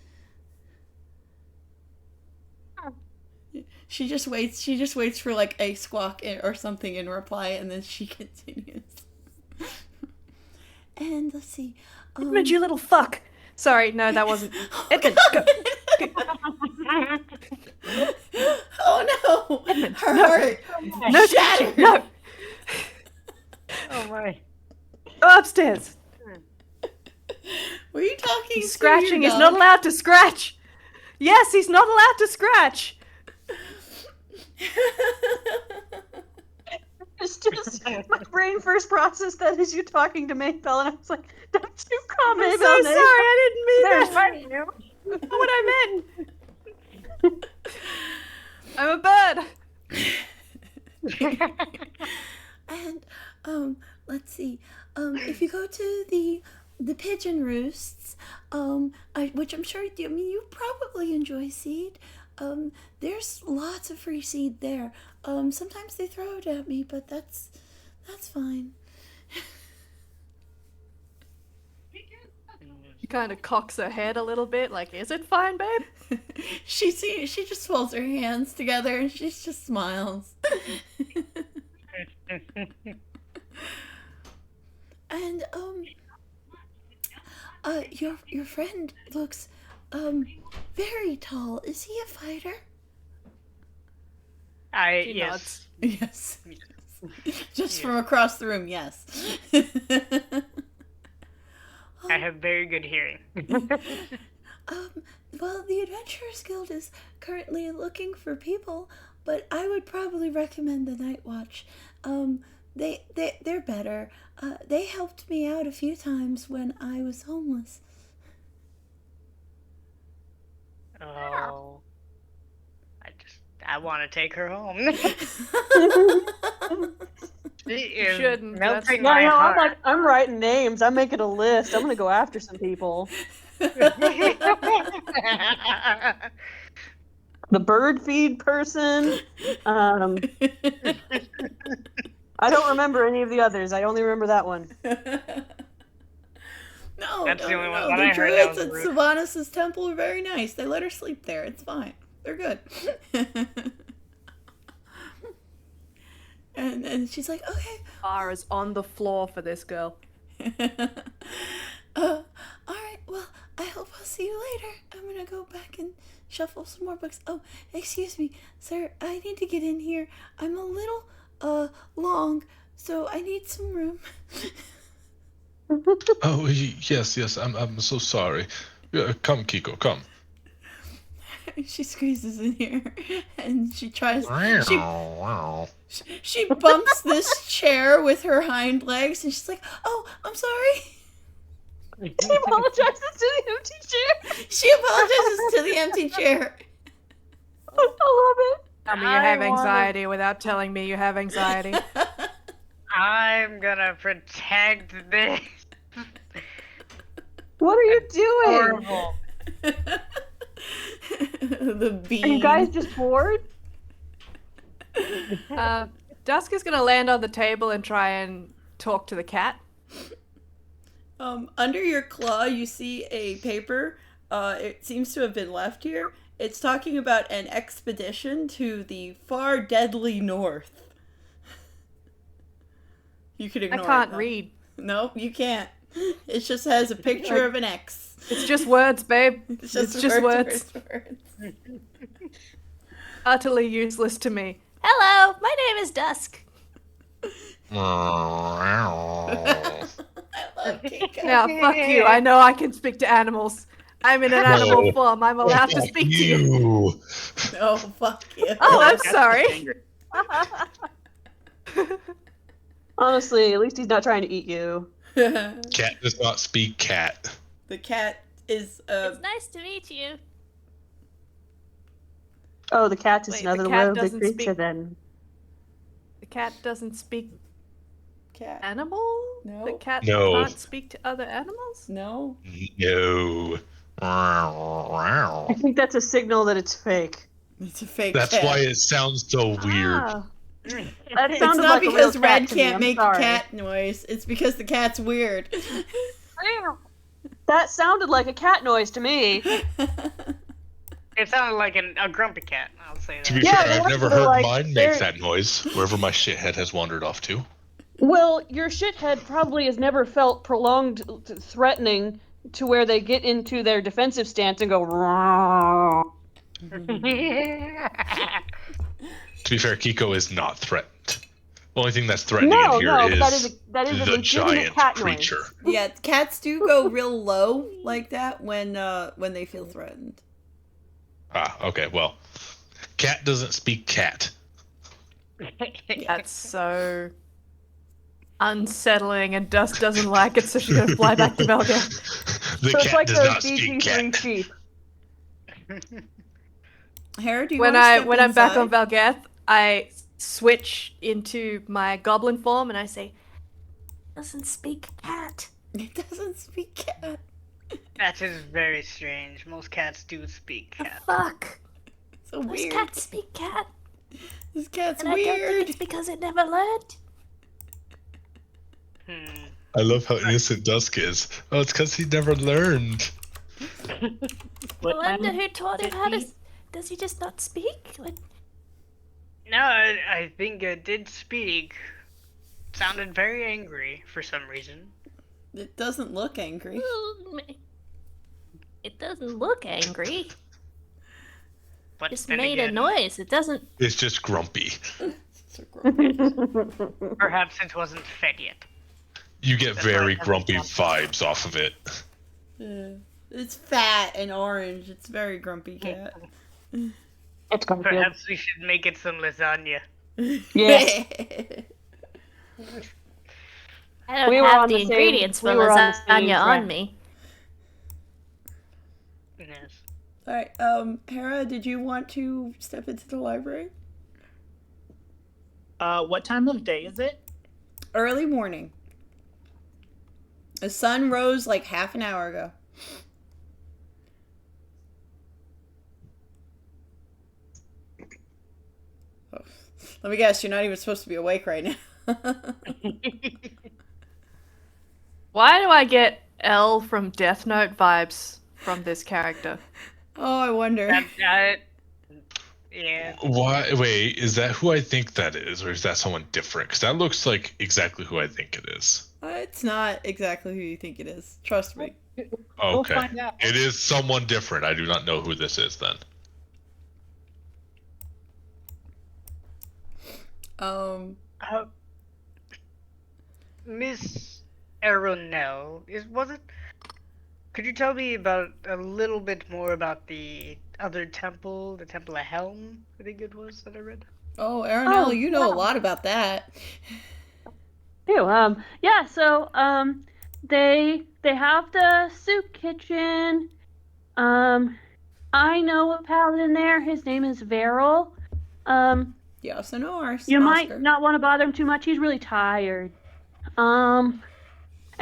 She just waits for like a squawk or something in reply, and then she continues. And let's see. Edmund, you little fuck. Sorry, no, that wasn't. Edmund, go. Oh no! Edmund, Her no. heart No, shattered. no. Oh my. Go upstairs. Were you talking? He's to scratching. your He's not dog? allowed to scratch. Yes, he's not allowed to scratch. It's just my brain first processed that as you talking to Maybell, and I was like, "Don't you call I'm Maybell so names." sorry. I didn't mean There's that. funny, you. That's not what I meant. I'm a bird. And let's see. If you go to the pigeon roosts, which I'm sure you probably enjoy seed. There's lots of free seed there. Sometimes they throw it at me, but that's fine. She kind of cocks her head a little bit, like, "Is it fine, babe?" She just folds her hands together and she just smiles. And your friend looks, very tall. Is he a fighter? He Yes. Yes. Just from across the room, yes. I have very good hearing. Well, the Adventurers Guild is currently looking for people, but I would probably recommend the Night Watch. They're better. They helped me out a few times when I was homeless. Oh. I want to take her home. She is shouldn't, melting Yeah, my no, heart. I'm writing names. I'm making a list. I'm gonna go after some people. The bird feed person. I don't remember any of the others. I only remember that one. No, That's the only one that The I heard that druids was at rude. Sylvanas' temple are very nice. They let her sleep there. It's fine. They're good. and she's like, okay. Bar is on the floor for this girl. All right. Well, I hope I'll see you later. I'm gonna go back and shuffle some more books. Oh, excuse me, sir. I need to get in here. I'm a little long, so I need some room. Oh, yes, yes. I'm so sorry. Come, Kiko, come. She squeezes in here, and she tries. Wow. She bumps this chair with her hind legs, and she's like, "Oh, I'm sorry." She apologizes to the empty chair. She apologizes to the empty chair. I love it. Tell me you have anxiety without telling me you have anxiety. I'm gonna protect this. What are you doing? Horrible. The bean. Are you guys just bored? Dusk is gonna land on the table and try and talk to the cat. Under your claw, you see a paper. It seems to have been left here. It's talking about an expedition to the far deadly north. You could ignore it. I can't though. read. No, you can't. It just has a picture of an X. It's just words, babe. It's It's just words. Utterly useless to me. Hello, my name is Dusk. I love Kiko. Now, fuck you. I know I can speak to animals. I'm in an animal form. I'm allowed to speak to you. No, fuck you. Oh, I'm sorry. Honestly, at least he's not trying to eat you. Cat does not speak cat. The cat is It's nice to meet you. Oh, the cat is Wait, another the cat worldly doesn't creature speak- then. The cat doesn't speak cat. animal? No. The cat No. can't speak to other animals? No. No. I think that's a signal that it's fake. It's a fake That's cat. why it sounds so weird. Ah. That It's sounded not like a because real Red cat to me, can't I'm make sorry. cat noise. It's because the cat's weird. That sounded like a cat noise to me. It sounded like a grumpy cat, I'll say To be that. Yeah, fair, I've the never ones that are heard like- mine they're- make that noise wherever my shithead has wandered off to. Well, your shithead probably has never felt prolonged threatening to where they get into their defensive stance and go. "Rawr." To be fair, Kiko is not threatened. The only thing that's threatening No, in here no, is, but that is a the legitimate giant cat noise. creature. Yeah, cats do go real low like that when they feel threatened. Ah, okay, well. Cat doesn't speak cat. That's so unsettling, and Dusk doesn't like it, so she's gonna fly back to Belgium. The So it's cat like does those not speak BG3 cat. sheep. Hera, do you When want to I'm back on inside? Valgeth, I switch into my goblin form and I say, Doesn't speak cat. It doesn't speak cat. That is very strange. Most cats do speak The cat. fuck? So Those weird. cats speak cat, This cat's and I don't think weird. it's because it never learned. I love how innocent Dusk is. Oh, it's because he never learned. I wonder who taught him how to. Does he just not speak? Like, No, I think it did speak. Sounded very angry for some reason. It doesn't look angry. It doesn't look angry. But Just then made a again, noise. It doesn't. It's just grumpy. So grumpy. perhaps it wasn't fed yet. You get That's why very it doesn't grumpy count. vibes off of it. Yeah. It's fat and orange. It's very grumpy cat. It's Garfield. Perhaps we should make it some lasagna. Yes. I don't We were have on the the same- ingredients for we were on the same lasagna track. on me. Yes. Alright, Hera, did you want to step into the library? What time of day is it? Early morning. The sun rose like half an hour ago. Oh, let me guess, you're not even supposed to be awake right now. Why do I get L from Death Note vibes from this character? Oh, I wonder. Yeah. Why? Wait, is that who I think that is, or is that someone different? Because that looks like exactly who I think it is. It's not exactly who you think it is. Trust me. We'll Okay, find out. it is someone different. I do not know who this is then. Miss Aronell, was it? Could you tell me about a little bit more about the other temple, the Temple of Helm? I think it was that I read. Oh, Aronell, Oh, you know a yeah. lot about that. Ew, yeah, so, they have the soup kitchen. I know a paladin there. His name is Veril. You also know ours. You Oscar. might not want to bother him too much. He's really tired. And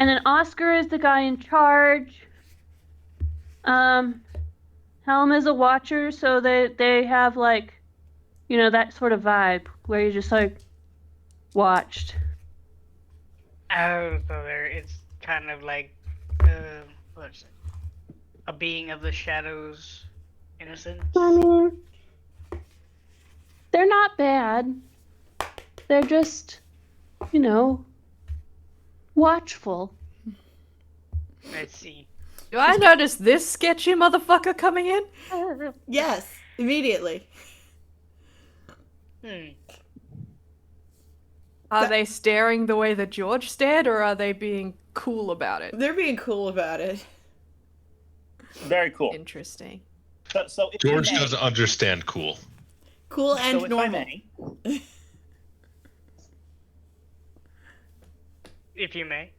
then Oscar is the guy in charge. Helm is a watcher, so they have like, that sort of vibe where you just like watched. Oh, so it's kind of like, what's it? A being of the shadows, in a sense. I mean, they're not bad. They're just, watchful. I see. Do I notice this sketchy motherfucker coming in? Yes, immediately. Are they staring the way that George stared, or are they being cool about it? They're being cool about it. Very cool. Interesting. So if George I may, doesn't understand cool. Cool and so if normal. I may, If you may.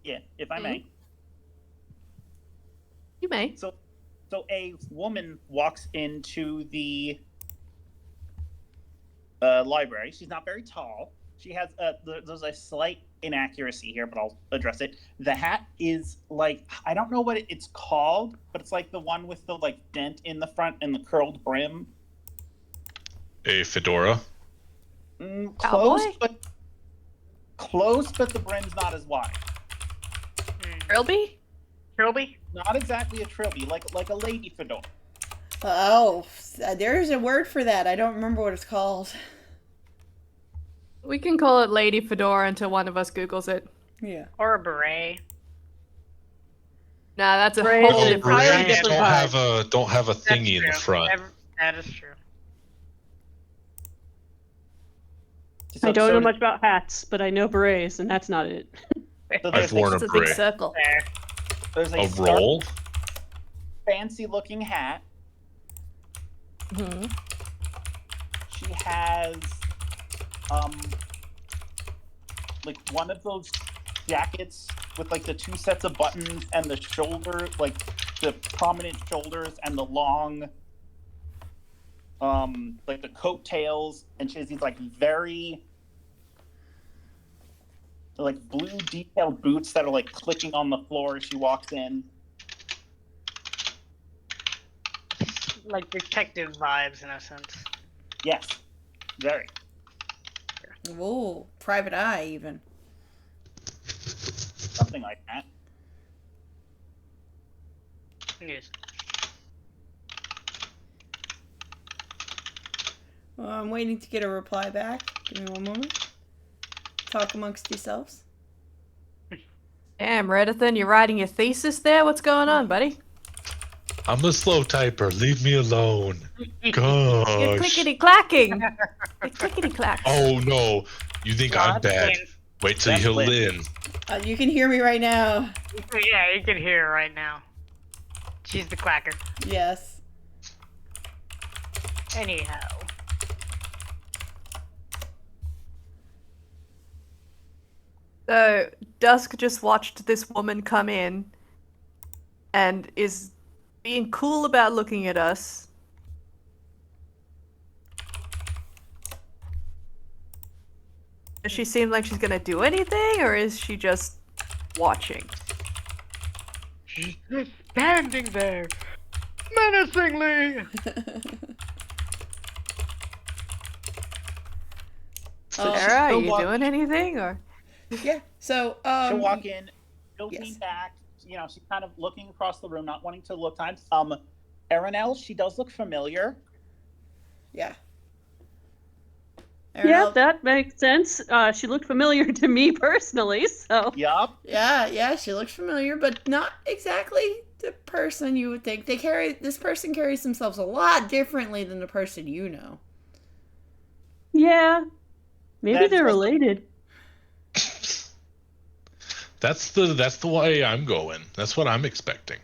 yeah, if I may. You may. So a woman walks into the library. She's not very tall. She has there's a slight inaccuracy here, but I'll address it. The hat is like, I don't know what it's called, but it's like the one with the like dent in the front and the curled brim. A fedora. Close, but the brim's not as wide. Trilby? Trilby? Not exactly a trilby, like a lady fedora. Oh, there's a word for that. I don't remember what it's called. We can call it Lady Fedora until one of us Googles it. Yeah. Or a beret? Nah, that's a Right. whole Oh, different right. thing. Berets different don't have a That's thingy in the true. front. That is true. I don't know much about hats, but I know berets, and that's not it. So I've worn a It's a big beret. circle. There. there's A stark, roll? fancy-looking hat. Mhm. She has like one of those jackets with like the two sets of buttons and the shoulder, like the prominent shoulders and the long like the coattails, and she has these like very like blue detailed boots that are like clicking on the floor as she walks in. Like detective vibes in a sense. Yes, very. Ooh, private eye even. Something like that. Yes. Well, I'm waiting to get a reply back. Give me one moment. Talk amongst yourselves. Damn, Redithan, you're writing your thesis there? What's going on, buddy? I'm a slow typer. Leave me alone. You're Gosh. clickety-clacking. You're clickety-clacks. Oh no. You think I'm Lots bad? in. Wait till That's you lit. Lynn. You can hear me right now. Yeah, you can hear her right now. She's the quacker. Yes. Anyhow. So, Dusk just watched this woman come in and is being cool about looking at us. Does she seem like she's gonna do anything, or is she just watching? She's just standing there, menacingly. Sarah, are she'll you walk- doing anything, or? Yeah. So She'll walk in. She'll yes. lean back. You know, she's kind of looking across the room, not wanting to look times. Aranel, she does look familiar. Yeah. Yeah, Aranel- that makes sense. She looked familiar to me personally, so. Yup. Yeah, she looks familiar, but not exactly the person you would think. This person carries themselves a lot differently than the person you know. Yeah. Maybe That's they're what- related. That's the way I'm going. That's what I'm expecting.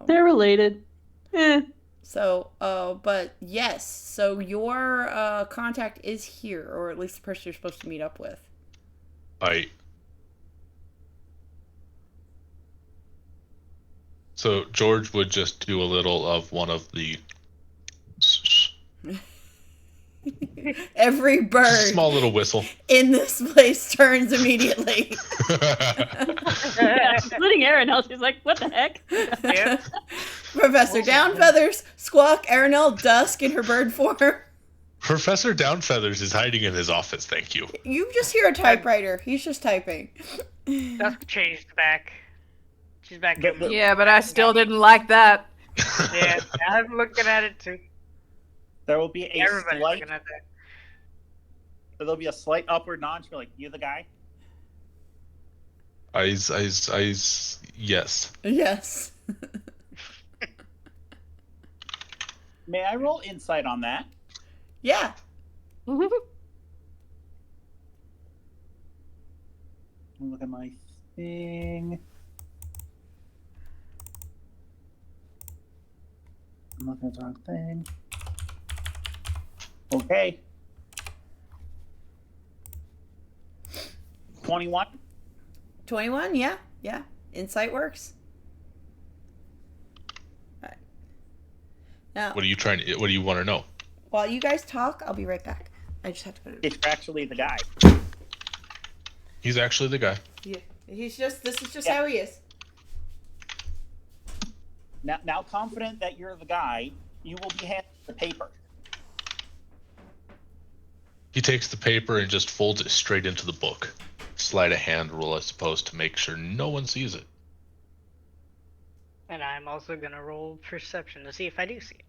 They're related. Eh. So, but yes, so your contact is here, or at least the person you're supposed to meet up with. So George would just do a little of one of the Every bird small little whistle. in this place turns immediately. Yeah, including Aranel. She's like, what the heck? Yeah. Professor Downfeathers, Squawk, Aranel, Dusk in her bird form. Professor Downfeathers is hiding in his office, thank you. You just hear a typewriter. He's just typing. Dusk changed back. She's back in. Yeah, but I still didn't like that. Yeah, I'm looking at it too. There will be a Everybody's slight. looking at that. There'll be a slight upward nod. She'll be like, "You the guy?" Eyes, yes. Yes. May I roll insight on that? Yeah. Look at my thing. I'm looking at the wrong thing. Okay. 21. 21, yeah. Insight works. Alright. Now, What do you want to know? while you guys talk, I'll be right back. I just have to put it. If you're actually the guy. He's actually the guy. Yeah. This is just Yeah. how he is. Now, confident that you're the guy, you will be handed the paper. He takes the paper and just folds it straight into the book. Slide a hand rule, I suppose, to make sure no one sees it. And I'm also gonna roll perception to see if I do see it.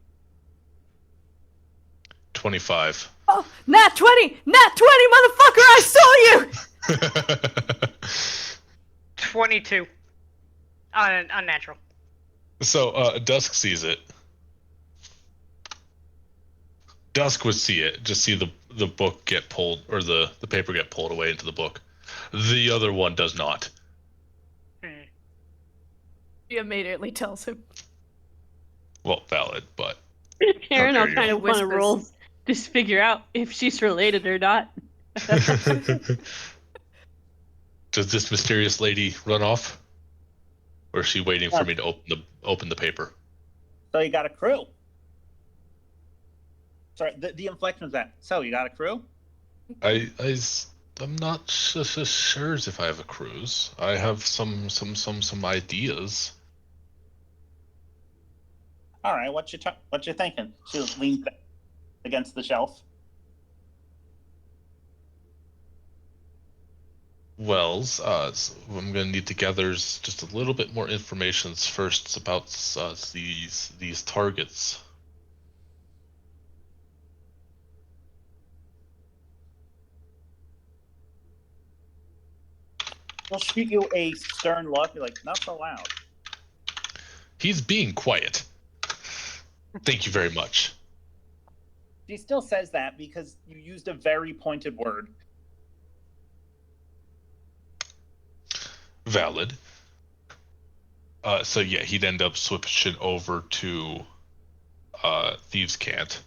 25. Oh, nat 20! Nat 20, motherfucker! I saw you! 22. Unnatural. So, Dusk sees it. Dusk would see it, just see the book get pulled, or the paper get pulled away into the book. The other one does not. He immediately tells him. Well, valid, but... Aranel Okay. kind of want to Whispers. roll, just figure out if she's related or not. Does this mysterious lady run off? Or is she waiting for me to open the paper? So you got a crew. Sorry, the inflection was that. So you got a crew? I'm not sure if I have a cruise. I have some ideas. All right, what you thinking? She leans back against the shelf. Well, so I'm gonna need to gather just a little bit more information first about these targets. He'll shoot you a stern look. You're like, not so loud. He's being quiet. Thank you very much. She still says that because you used a very pointed word. Valid. So yeah, he'd end up switching over to Thieves' Cant.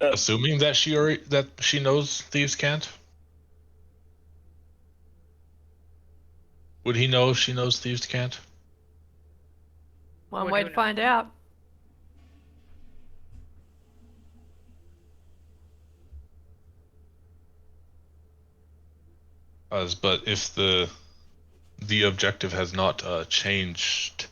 Assuming that she knows Thieves' Cant. Would he know if she knows Thieves' Cant? One Would way you to know? find out. But if the objective has not changed,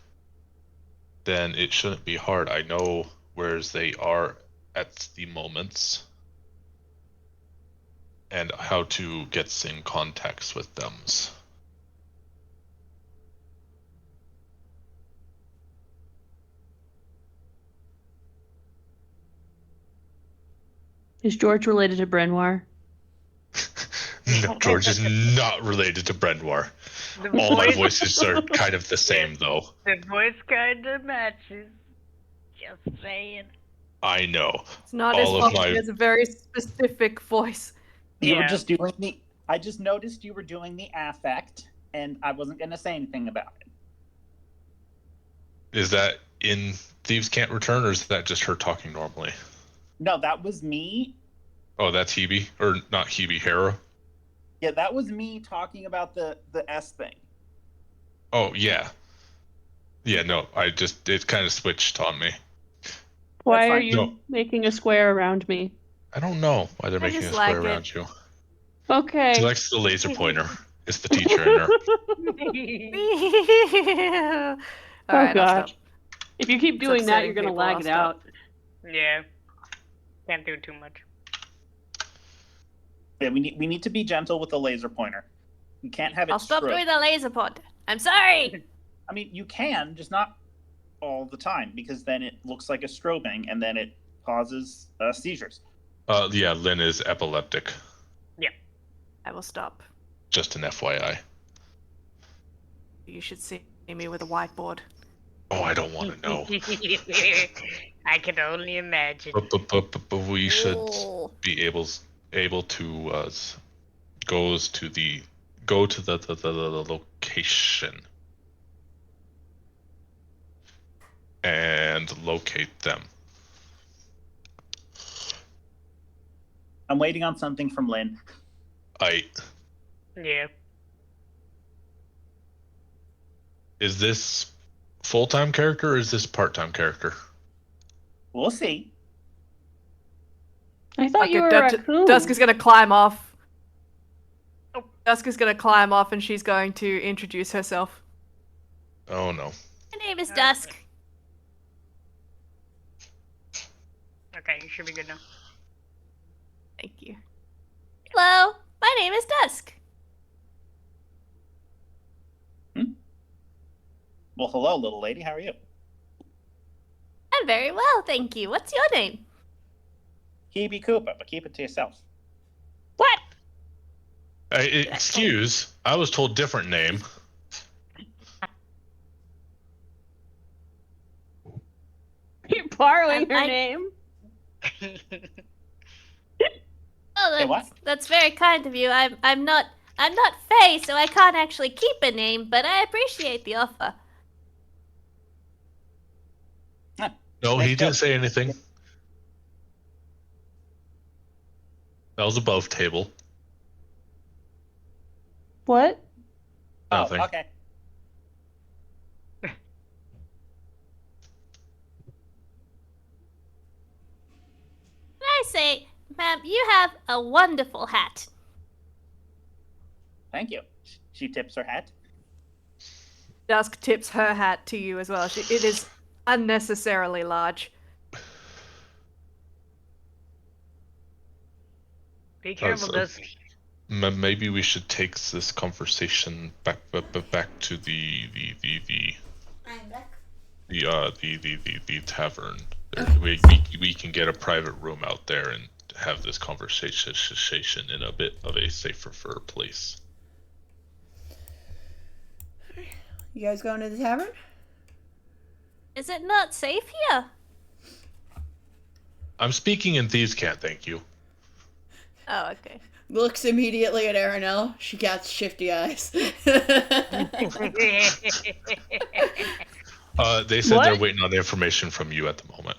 then it shouldn't be hard. I know where they are at the moments and how to get in contacts with them. Is George related to Brenoir? No, George is not related to Brenoir. The All my voice, voices are kind of the same, though. the voice kind of matches. Just saying. I know. It's not All his of fault. my- He has a very specific voice. You were Yeah. just doing the. I just noticed you were doing the affect, and I wasn't going to say anything about it. Is that in Thieves' Can't Return, or is that just her talking normally? No, that was me. Oh, that's Hebe, or not Hebe, Hera. Yeah, that was me talking about the S thing. Oh yeah. Yeah, no, it kind of switched on me. Why That's are fine. you No. making a square around me? I don't know why they're I making a just square like it. around you. Okay. She likes the laser pointer. It's the teacher in her. All right, I'll gosh. stop. If you keep It's doing that, upsetting you're gonna people, lag I'll it stop. out. Yeah. Can't do too much. Yeah, we need to be gentle with the laser pointer. You can't have it. I'll stop stroke. doing the laser pod. I'm sorry. I mean, you can, just not all the time, because then it looks like a strobing, and then it causes seizures. Yeah, Lynn is epileptic. I will stop. Just an FYI. You should see me with a whiteboard. Oh, I don't want to know. I can only imagine. But we should Ooh. be able to go to the location and locate them. I'm waiting on something from Lynn. Yeah. Is this full-time character or is this part-time character? We'll see. I thought Okay, you were a raccoon. Dusk is gonna climb off. Oh. Dusk is gonna climb off and she's going to introduce herself. Oh no. My name is Dusk. Okay, you should be good now. Thank you. Hello, my name is Dusk. Well, hello, little lady. How are you? I'm very well, thank you. What's your name? Hebe Koopa, but keep it to yourself. What? Excuse, I was told different name. You're borrowing her I- name. Oh, Hey, what? that's very kind of you. I'm not Faye, so I can't actually keep a name, but I appreciate the offer. No, Nice he job. didn't say anything. That was above table. What? Nothing. Oh, okay. Can I say, ma'am, you have a wonderful hat. Thank you. She tips her hat. Dusk tips her hat to you as well. It is unnecessarily large. Be careful, so- Dusk. Maybe we should take this conversation back to the I'm back. tavern. We can get a private room out there and have this conversation in a bit of a safer place. You guys going to the tavern? Is it not safe here? I'm speaking in thieves' cant, thank you. Oh, okay. Looks immediately at Aranel. She got shifty eyes. They said What? they're waiting on the information from you at the moment.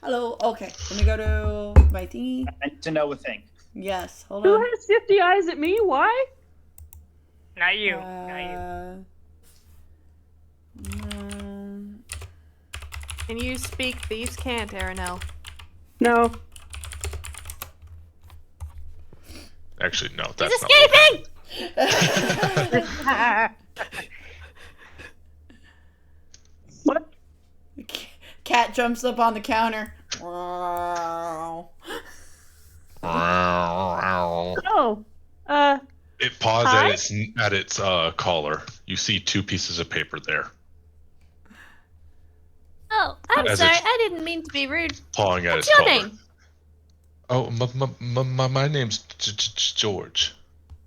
Hello. Okay. Let me go to my thingy. I need to know a thing. Yes. Hold Who on. has 50 eyes at me? Why? Not you. Not you. Can you speak thieves' cant, Aranel? No. Actually, no, He's that's not. escaping! What? Cat jumps up on the counter. Oh. It paws Hi? at its collar. You see 2 pieces of paper there, Oh, I'm As sorry. it's- I didn't mean to be rude. pawing at What's its your collar. name? Oh, my name's George.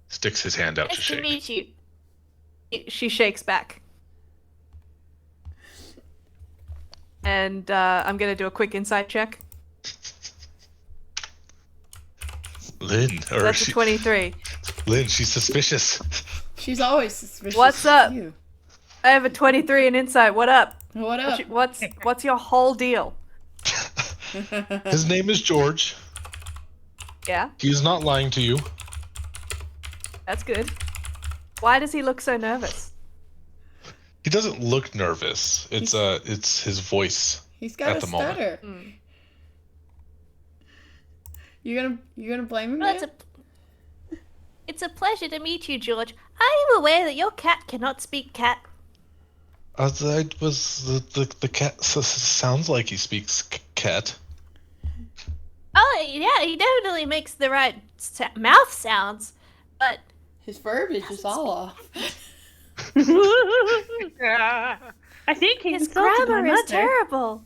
Sticks his hand out to Nice to shake. meet you. She shakes back. And I'm gonna do a quick insight check. Lynn, or That's a she, 23. Lynn, she's suspicious. She's always suspicious. What's of up? You. I have a 23 in insight. What up? What up? What's your whole deal? His name is George. Yeah, He's not lying to you. that's good. Why does he look so nervous? He doesn't look nervous. It's his voice. He's got At a the moment. stutter. You gonna blame him? Well, man? it's a pleasure to meet you, George. Are you aware that your cat cannot speak cat? I was the cat sounds like he speaks cat. Oh, yeah, he definitely makes the right mouth sounds, but His verbiage is all off. I think he his insulted my grammar is mother. terrible.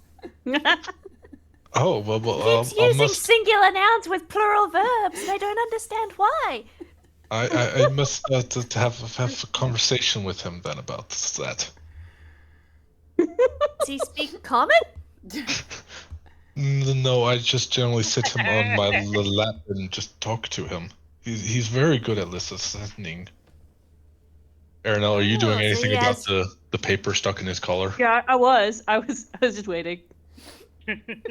Oh well, Keeps using singular nouns with plural verbs, and I don't understand why. I must to have a conversation with him then about that. Does he speak common? No, I just generally sit him on my lap and just talk to him. He's very good at listening. Aranel, are you doing Oh, so anything he about has- the paper stuck in his collar? Yeah, I was just waiting.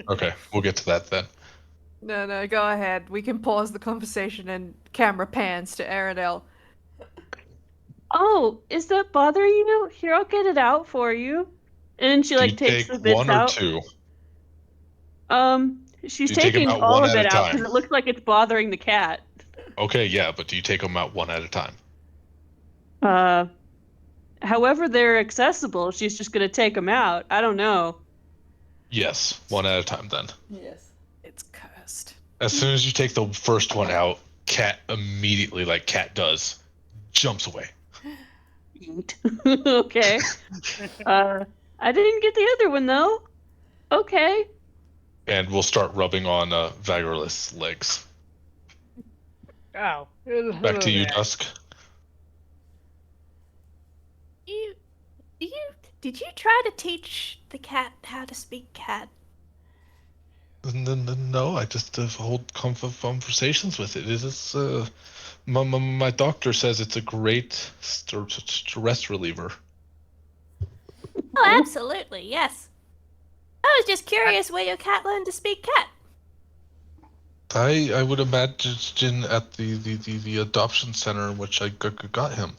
Okay, we'll get to that then. No, go ahead. We can pause the conversation and camera pans to Aranel. Oh, is that bothering you? Here, I'll get it out for you. And she Do like you takes take the bits one or out. 2? She's Do you take 'em taking out all one of at it a out time? because it looks like it's bothering the cat. Okay, yeah, but do you take them out one at a time? However they're accessible, she's just gonna take them out. I don't know. Yes, one at a time then. Yes. It's cursed. As soon as you take the first one out, Cat immediately, like Cat does, jumps away. Okay. I didn't get the other one though. Okay. And we'll start rubbing on Vigorless legs. Oh. Back to you, Dusk. Did you try to teach the cat how to speak cat? No, I just hold conversations with it. It is my doctor says it's a great stress reliever. Oh, absolutely, yes. I was just curious where your cat learned to speak cat. I would imagine at the adoption center in which I got him.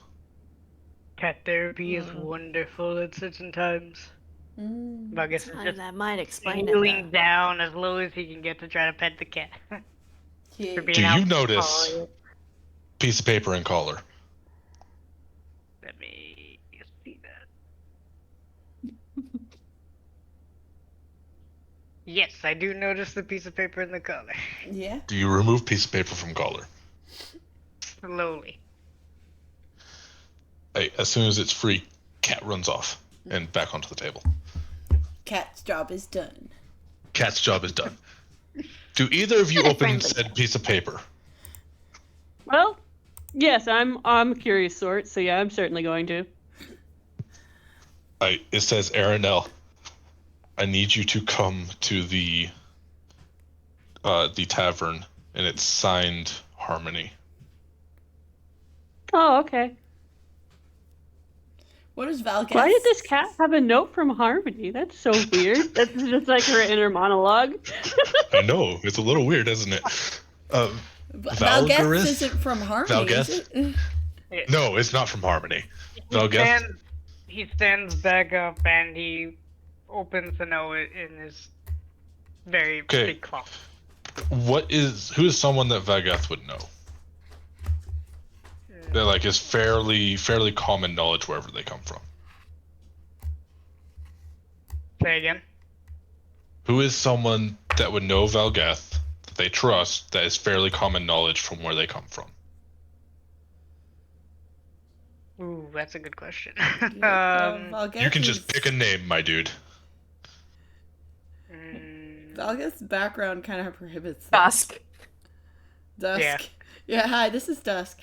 Cat therapy is wonderful at certain times. But I guess it's just That might explain it. kneeling down as low as he can get to try to pet the cat. Yeah. For being Do you out- notice Oh, piece of paper and collar? let me see that. Yes, I do notice the piece of paper in the collar. Yeah. Do you remove piece of paper from collar? Slowly. Hey, as soon as it's free, Cat runs off and back onto the table. Cat's job is done. Cat's job is done. Do either of you Kinda open friendly. said piece of paper? Well, yes, I'm a curious sort, so yeah, I'm certainly going to. It says, Aranel, I need you to come to the tavern, and it's signed Harmony. Oh, okay. What is Val Why did this cat have a note from Harmony? That's so weird. That's just like her inner monologue. I know, it's a little weird, isn't it? Valgeth Valgarith? isn't from Harmony, is Valgeth? it? No, it's not from Harmony. He Valgeth? stands back up and he opens the note in his very Okay. big claw. Who is someone that Valgeth would know? That like is fairly common knowledge wherever they come from. Say again. Who is someone that would know Valgeth that they trust that is fairly common knowledge from where they come from? Ooh, that's a good question. Valgeth You can just pick a name, my dude. Valgeth's background kind of prohibits that. Dusk. Dusk. Yeah. Yeah, hi, this is Dusk.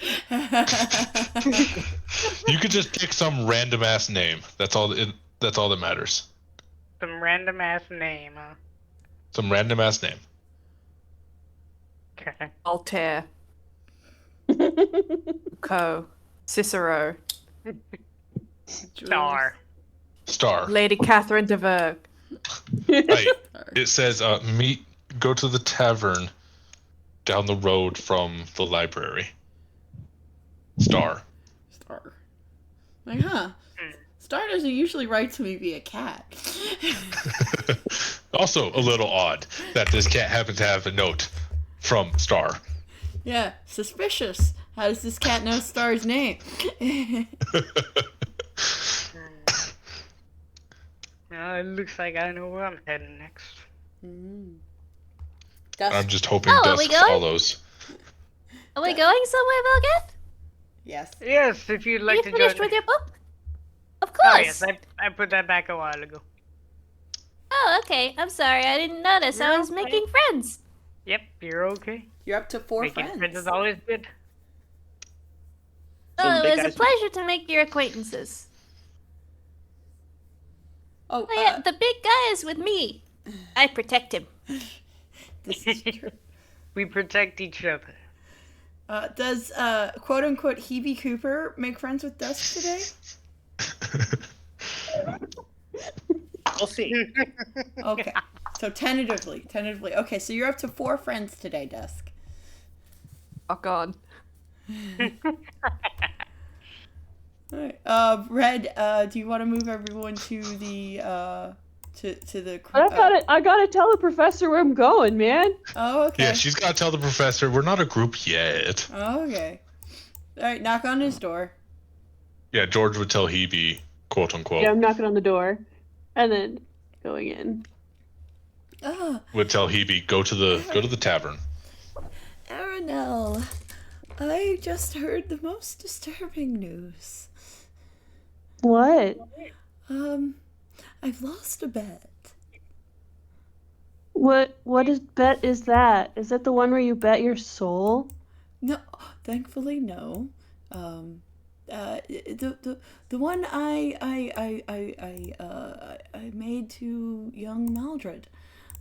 You could just pick some random ass name. That's all that matters. Some random ass name. Some random ass name. Okay. Altair. Co. Cicero. Star. Star. Lady Catherine de Verg. Right. It says go to the tavern down the road from the library. Star. Star. Like, huh. Star doesn't usually write to me via cat. Also a little odd that this cat happens to have a note from Star. Yeah, suspicious. How does this cat know Star's name? It looks like I know where I'm heading next. Dusk. I'm just hoping Oh, are we Dusk going? follows. Are we going somewhere, Valgeth? Yes. Yes, if you'd Are like you to finished join. with your book? Of Oh course. yes, I put that back a while ago. Oh, okay. I'm sorry. I didn't notice. I You're was okay. making friends. Yep, you're okay. You're up to 4 Making friends. friends is always good. So the Oh, big it was a guy's- pleasure to make your acquaintances. Oh, Oh, yeah, the big guy is with me. I protect him. this is true. We protect each other. Does quote unquote Hebe Cooper make friends with Dusk today? We'll see. Okay. So tentatively. Okay, so you're up to 4 friends today, Dusk. Fuck on. Alright. Red, do you want to move everyone to the to the I gotta tell the professor where I'm going, man. Oh, okay. Yeah, she's got to tell the professor we're not a group yet. Oh, okay. Alright, knock on his door. Yeah, George would tell Hebe, quote unquote, Yeah, I'm knocking on the door, and then going in. Oh, would tell Hebe go to the tavern. Aranel, I just heard the most disturbing news. What? I've lost a bet. What is bet is that? Is that the one where you bet your soul? No, thankfully no. The one I made to young Maldred,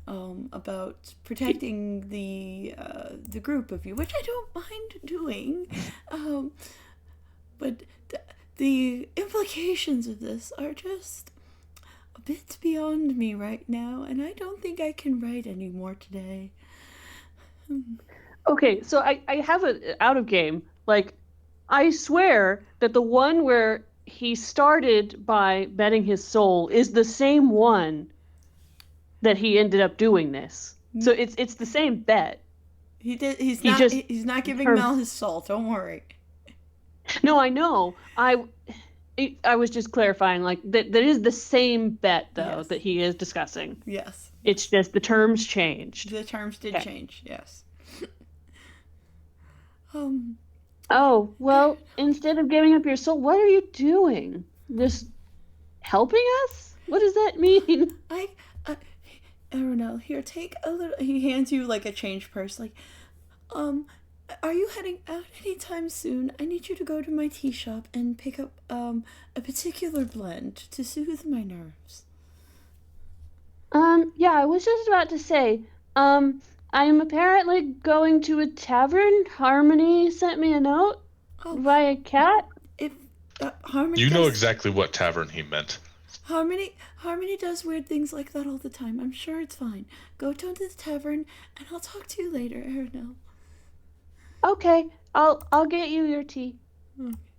about protecting the group of you, which I don't mind doing, but the implications of this are just a bit beyond me right now, and I don't think I can write anymore today. Okay, so I have it out of game. Like, I swear that the one where he started by betting his soul is the same one that he ended up doing this. So it's the same bet. He did. He's He not. just- He's not giving her- Mel his soul. Don't worry. No, I know. I was just clarifying, like, that is the same bet, though, Yes. that he is discussing. Yes, It's just the terms changed. the terms did Okay. change. Yes. Oh, well, instead of giving up your soul, what are you doing? Just helping us? What does that mean? Aronel, here, take a little. He hands you like a change purse. Like, are you heading out anytime soon? I need you to go to my tea shop and pick up a particular blend to soothe my nerves. Yeah, I was just about to say, I am apparently going to a tavern. Harmony sent me a note Oh, via cat. if Harmony You know does, exactly what tavern he meant. Harmony does weird things like that all the time. I'm sure it's fine. Go down to the tavern, and I'll talk to you later, Aronel. Okay, I'll get you your tea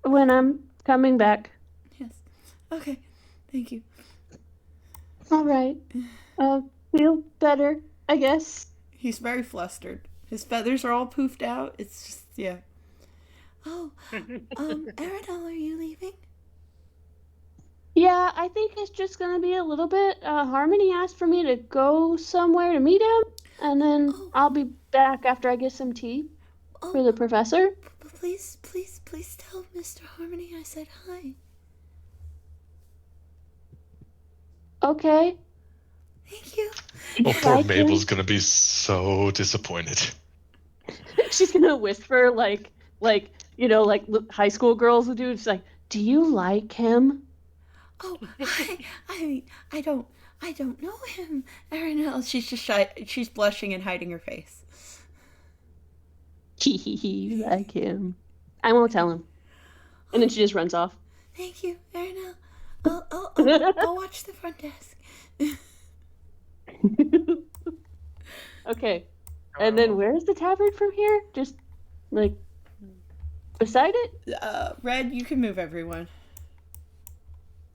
when I'm coming back. Yes. Okay. Thank you. All right. Feel better, I guess. He's very flustered. His feathers are all poofed out. It's just, yeah. Oh, Aronel, are you leaving? Yeah, I think it's just gonna be a little bit. Harmony asked for me to go somewhere to meet him, and then I'll be back after I get some tea for the professor. Please tell Mr. Harmony I said hi. Okay. Thank you. Oh, poor Like him? Mabel's gonna be so disappointed. She's gonna whisper like high school girls would do. It's like, do you like him? Oh, I mean, I don't know him. Aronel, she's just shy. She's blushing and hiding her face. You like him. I won't tell him. And then she just runs off. Thank you, Aronel. I'll watch the front desk. Okay. And then where's the tavern from here? Just like beside it? Red, you can move everyone.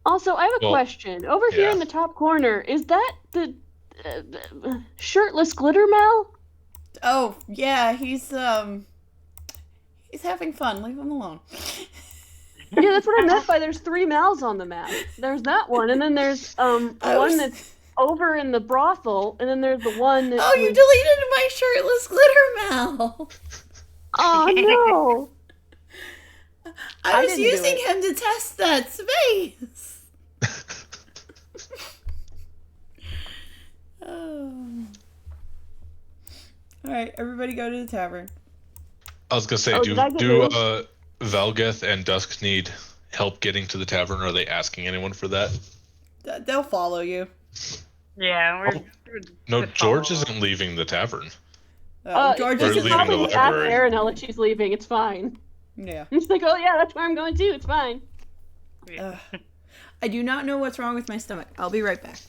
Also, I have a Well, question. Over here yeah. in the top corner, is that the shirtless glitter Mel? Oh, yeah, he's having fun. Leave him alone. Yeah, that's what I meant by there's 3 Mals on the map. There's that one, and then there's one that's over in the brothel, and then there's the one that Oh, you deleted my shirtless glitter Mal. Oh no. I was didn't do using it. him to test that space. Oh. All right, everybody go to the tavern. I was gonna say, Oh, do did I get moved? Valgeth and Dusk need help getting to the tavern? Are they asking anyone for that? They'll follow you. Yeah, we're No, just George follow isn't leaving the tavern. George Or is leaving probably the ask library. Aronella she's leaving. It's fine. Yeah. And she's like, oh yeah, that's where I'm going too. It's fine. I do not know what's wrong with my stomach. I'll be right back.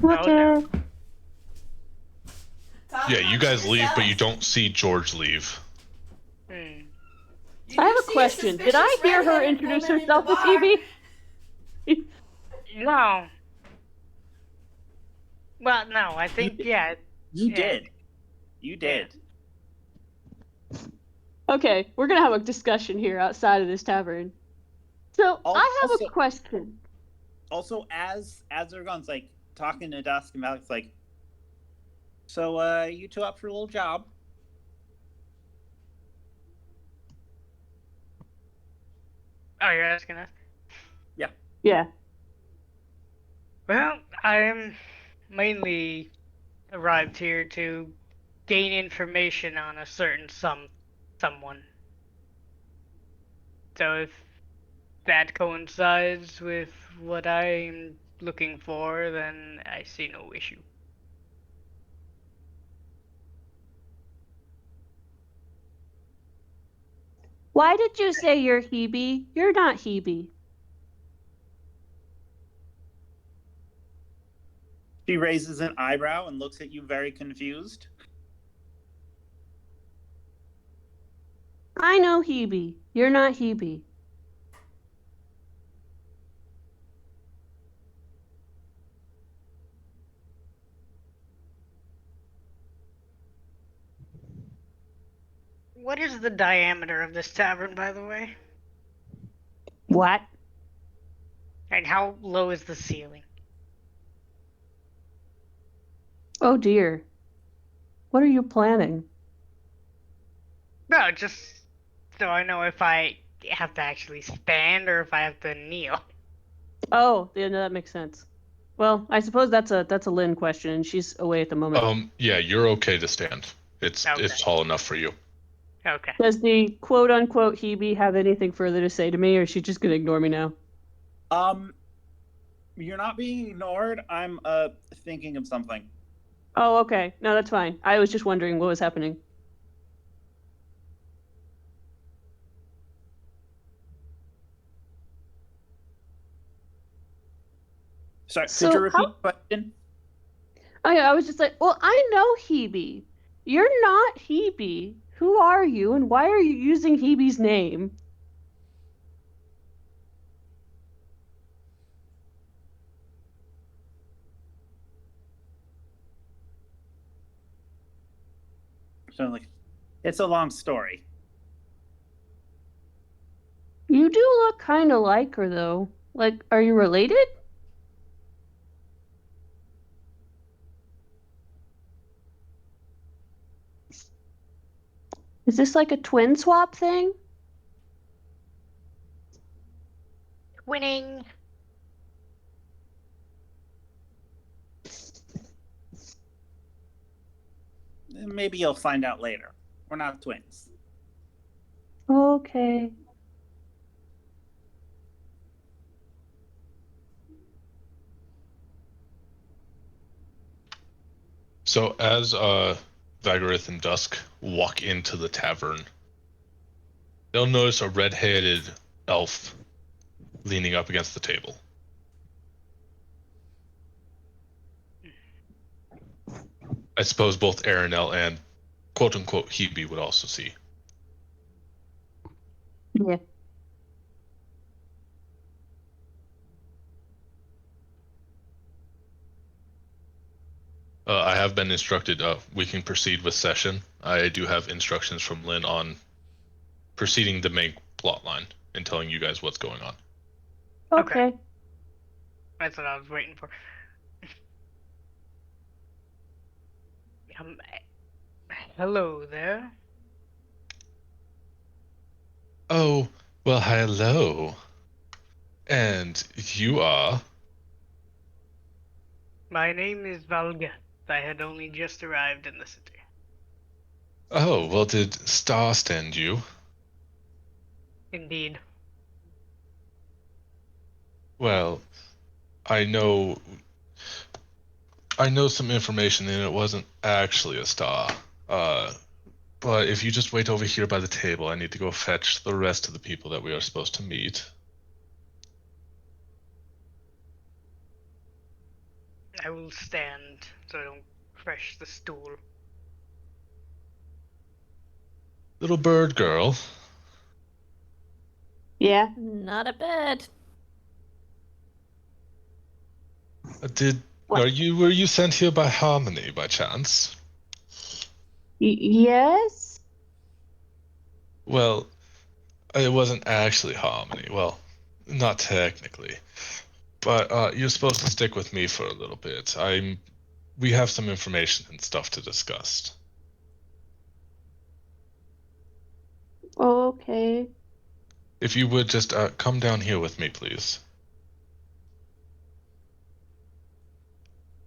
Okay. Yeah, you guys leave, but you don't see George leave. Hmm. I have a question. Did I hear her introduce herself as Phoebe? No. Well, no, I think, yeah. You Yeah. did. You did. Okay, we're gonna have a discussion here outside of this tavern. So I have Also- a question. Also, as Zergon's like talking to Dusk and Alex, like, so you two up for a little job? Oh, you're asking us? Yeah. Well, I'm mainly arrived here to gain information on a certain someone. So if that coincides with what I'm looking for, then I see no issue. Why did you say you're Hebe? You're not Hebe. She raises an eyebrow and looks at you very confused. I know Hebe. You're not Hebe. What is the diameter of this tavern, by the way? What? And how low is the ceiling? Oh dear. What are you planning? No, just so I know if I have to actually stand or if I have to kneel. Oh, yeah, no, that makes sense. Well, I suppose that's a Lynn question, and she's away at the moment. Yeah, you're okay to stand. It's Okay. tall enough for you. Okay. Does the quote unquote Hebe have anything further to say to me, or is she just gonna ignore me now? You're not being ignored. I'm thinking of something. Oh, okay. No, that's fine. I was just wondering what was happening. Sorry, So could you repeat how- the question? I was just like, well, I know Hebe. You're not Hebe. Who are you, and why are you using Hebe's name? So like, it's a long story. You do look kind of like her, though. Like, are you related? Is this like a twin swap thing? Winning. Maybe you'll find out later. We're not twins. Okay. So as Vagarith and Dusk walk into the tavern, they'll notice a red-headed elf leaning up against the table. I suppose both Aranel and quote-unquote Hebe would also see. Yeah. I have been instructed we can proceed with session. I do have instructions from Lynn on proceeding the main plot line and telling you guys what's going on. Okay. That's what I was waiting for. Hello there. Oh, well, hello. And you are? My name is Valga. I had only just arrived in the city. Oh, well, did Star send you? Indeed. Well, I know some information and it wasn't actually a star. But if you just wait over here by the table, I need to go fetch the rest of the people that we are supposed to meet. I will stand so I don't crush the stool. Little bird girl. Yeah. Not a bad. What? Were you sent here by Harmony by chance? Yes? Well, it wasn't actually Harmony. Well, not technically. But you're supposed to stick with me for a little bit. We have some information and stuff to discuss. Okay. If you would just come down here with me, please.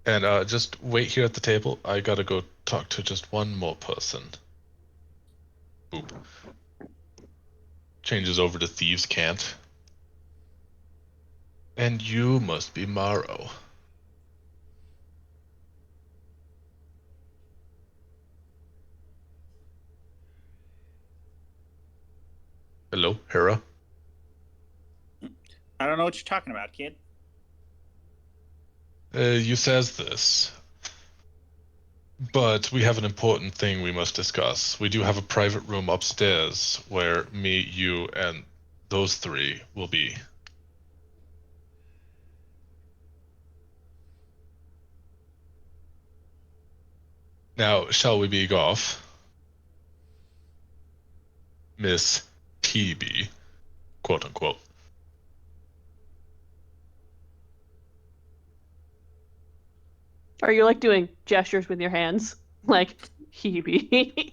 And just wait here at the table. I gotta go talk to just one more person. Boop. Changes over to Thieves' Cant. And you must be Morrow. Hello, Hera. I don't know what you're talking about, kid. You says this. But we have an important thing we must discuss. We do have a private room upstairs where me, you, and those three will be. Now, shall we be off? Miss TB, quote unquote. Are you like doing gestures with your hands? Like Hebe.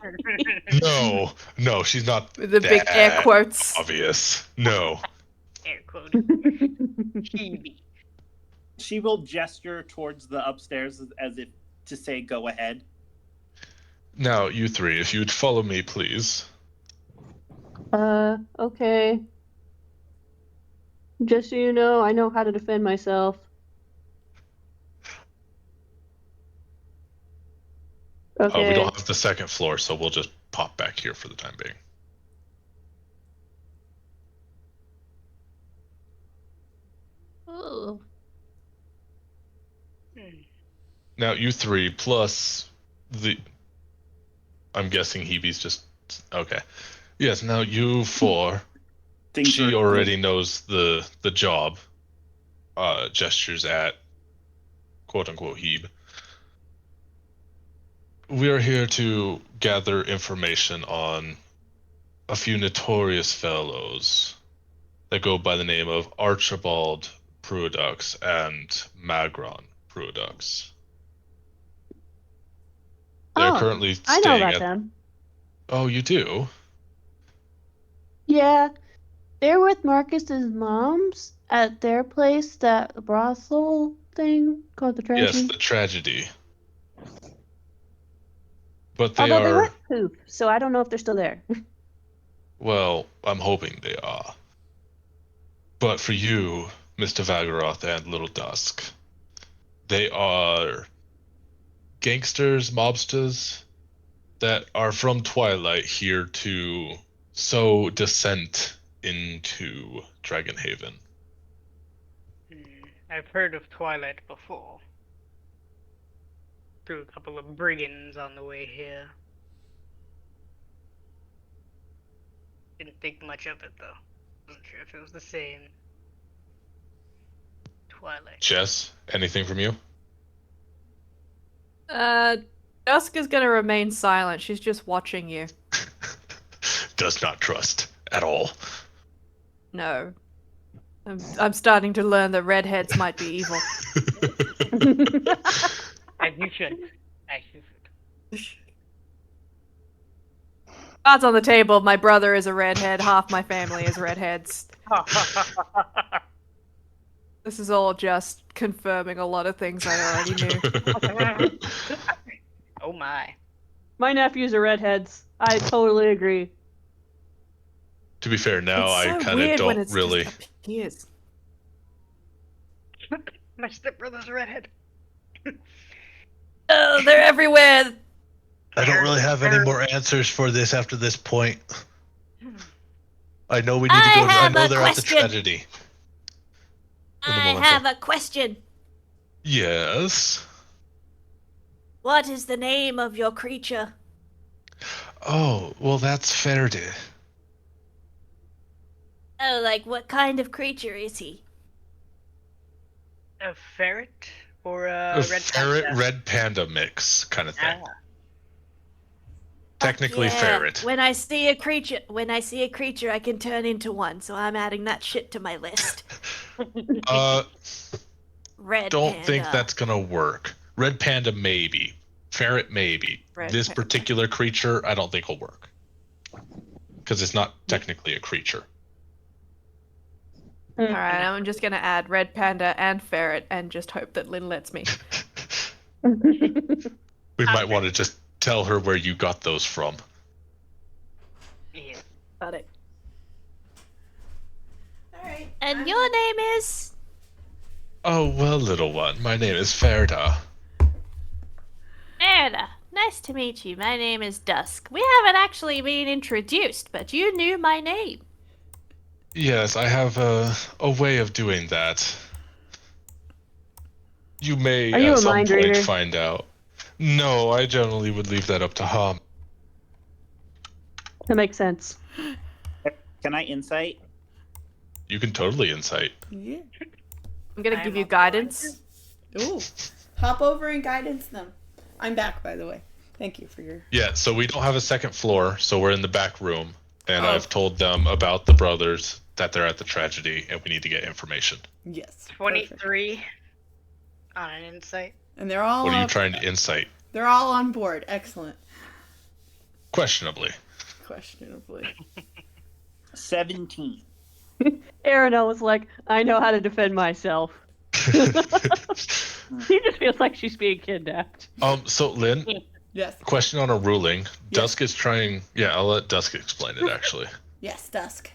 No, she's not With the big air that quotes. obvious. No. Air quote. Hebe. She will gesture towards the upstairs as if to say, "Go ahead." Now, you three, if you'd follow me, please. Okay. Just so you know, I know how to defend myself. Okay. We don't have the second floor, so we'll just pop back here for the time being. Ooh. Now, you three, plus the... I'm guessing Hebe's just... Okay. Yes, now you four... Things She are- already knows the job. Gestures at quote-unquote Hebe. We are here to gather information on a few notorious fellows that go by the name of Archibald Pruidux and Magron Pruidux. They're currently I know staying about at... them. Oh, you do? Yeah, they're with Marcus's mom's at their place, that brothel thing called the Yes, Tragedy. the tragedy. But they Although they are... went poof, so I don't know if they're still there. Well, I'm hoping they are. But for you, Mr. Vagaroth and Little Dusk, they are gangsters, mobsters that are from Twilight here to sow dissent into Dragonhaven. I've heard of Twilight before. Through a couple of brigands on the way here. Didn't think much of it though. Wasn't sure if it was the same. Twilight. Jess, anything from you? Dusk is gonna remain silent. She's just watching you. Does not trust at all. No. I'm starting to learn that redheads might be evil. As you should. As you should. Cards on the table. My brother is a redhead. Half my family is redheads. This is all just confirming a lot of things I already knew. Oh my. My nephews are redheads. I totally agree. To be fair, now It's so I kind weird of when don't it's really... just appears. My stepbrother's a redhead. Oh, they're everywhere. I don't really have any more answers for this after this point. I know we need to go. I know they're at the tragedy. I have a question. Yes? What is the name of your creature? Oh, well, that's Faraday. Oh, like what kind of creature is he? A ferret? Or a A red ferret panda? red panda mix kind of thing. Ah. Technically Yeah, ferret. When I see a creature, I can turn into one. So I'm adding that shit to my list. Red Don't panda. think that's gonna work. Red panda maybe. Ferret maybe. Red This panda. particular creature I don't think will work. Because it's not technically a creature. Alright, I'm just gonna add red panda and ferret and just hope that Lynn lets me. We might want to just tell her where you got those from. Yeah. Got it. Alright. And your name is? Oh, well, little one, my name is Ferda. Erda. Nice to meet you. My name is Dusk. We haven't actually been introduced, but you knew my name. Yes, I have a way of doing that. You may Are you at a some mind point reader? find out. No, I generally would leave that up to Hum. That makes sense. Can I insight? You can totally insight. Yeah. I'm gonna I'm give you a guidance. Ooh. Hop over and guidance them. I'm back, by the way. Thank you for your. Yeah, so we don't have a second floor, so we're in the back room. And Oh. I've told them about the brothers, that they're at the tragedy, and we need to get information. Yes. perfect. 23 on an insight. And they're all. What are you up- trying to insight? They're all on board. Excellent. Questionably. Questionably. 17. Arano was like, I know how to defend myself. She just feels like she's being kidnapped. So Lynn, Yes. question on a ruling. Yes. Dusk is trying. Yeah, I'll let Dusk explain it. Actually, Yes, Dusk.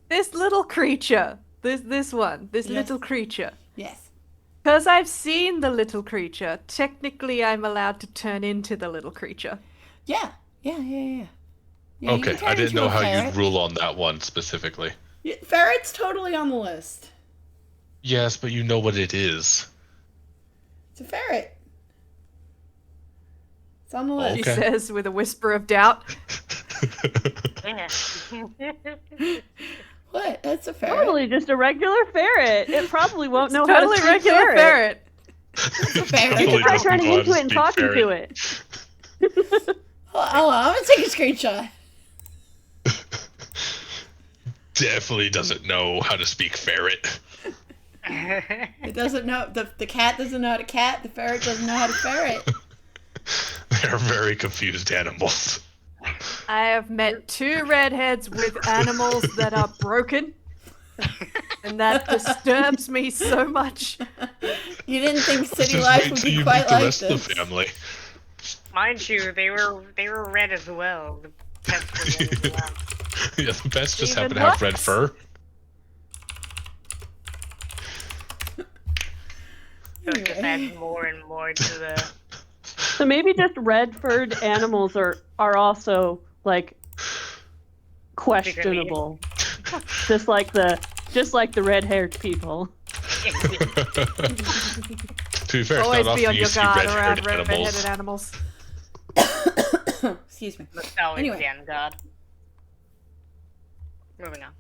This little creature. This Yes. little creature. Yes. Because I've seen the little creature, technically I'm allowed to turn into the little creature. Yeah. Yeah, you can okay. turn I didn't into know a how ferret. you'd rule on that one specifically. Yeah, ferret's totally on the list. Yes, but you know what it is. It's a ferret. It's on the list. She Okay. says with a whisper of doubt. Yeah. What? That's a ferret. Totally just a regular ferret. It probably won't know how to Totally speak regular ferret. It's a ferret. You Totally can try doesn't turning know how into to it and speak talking to ferret. it. Hold on, I'm gonna take a screenshot. Definitely doesn't know how to speak ferret. It doesn't know. The cat doesn't know how to cat. The ferret doesn't know how to ferret. They're very confused animals. I have met 2 redheads with animals that are broken. And that disturbs me so much. You didn't think city Just life wait would till be you quite meet the like rest of this. the family. Mind you, they were red as well. The pets were red as well. Yeah, the pets just Even happen to have red worse. fur. So it just adds more and more to the. So maybe just red-furred animals are also like questionable, just like the red-haired people. To be fair, it's Always not be often on you your see guard red-haired around animals. redheaded animals. Excuse me. Must always Anyway. be on God. Moving on.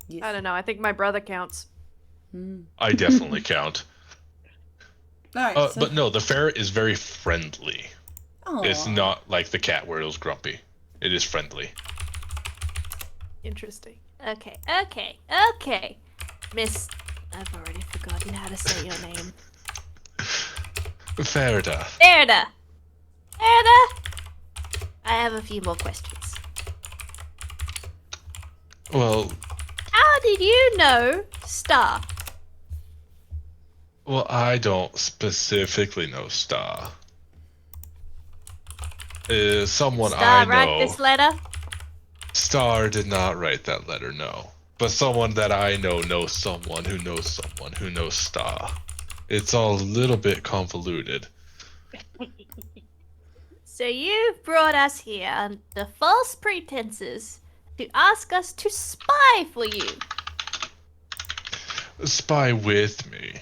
Yes. I don't know, I think my brother counts. I definitely count. All right. So, But no, the ferret is very friendly. Aw. It's not like the cat where it was grumpy. It is friendly. Okay. Miss, I've already forgotten how to say your name. Ferda. Erda. I have a few more questions. Well, How did you know Star? well, I don't specifically know Star. Someone Star I write know. this letter? Star did not write that letter, no. But someone that I know knows someone who knows someone who knows Star. It's all a little bit convoluted. So you've brought us here under false pretenses to ask us to spy for you. Spy with me,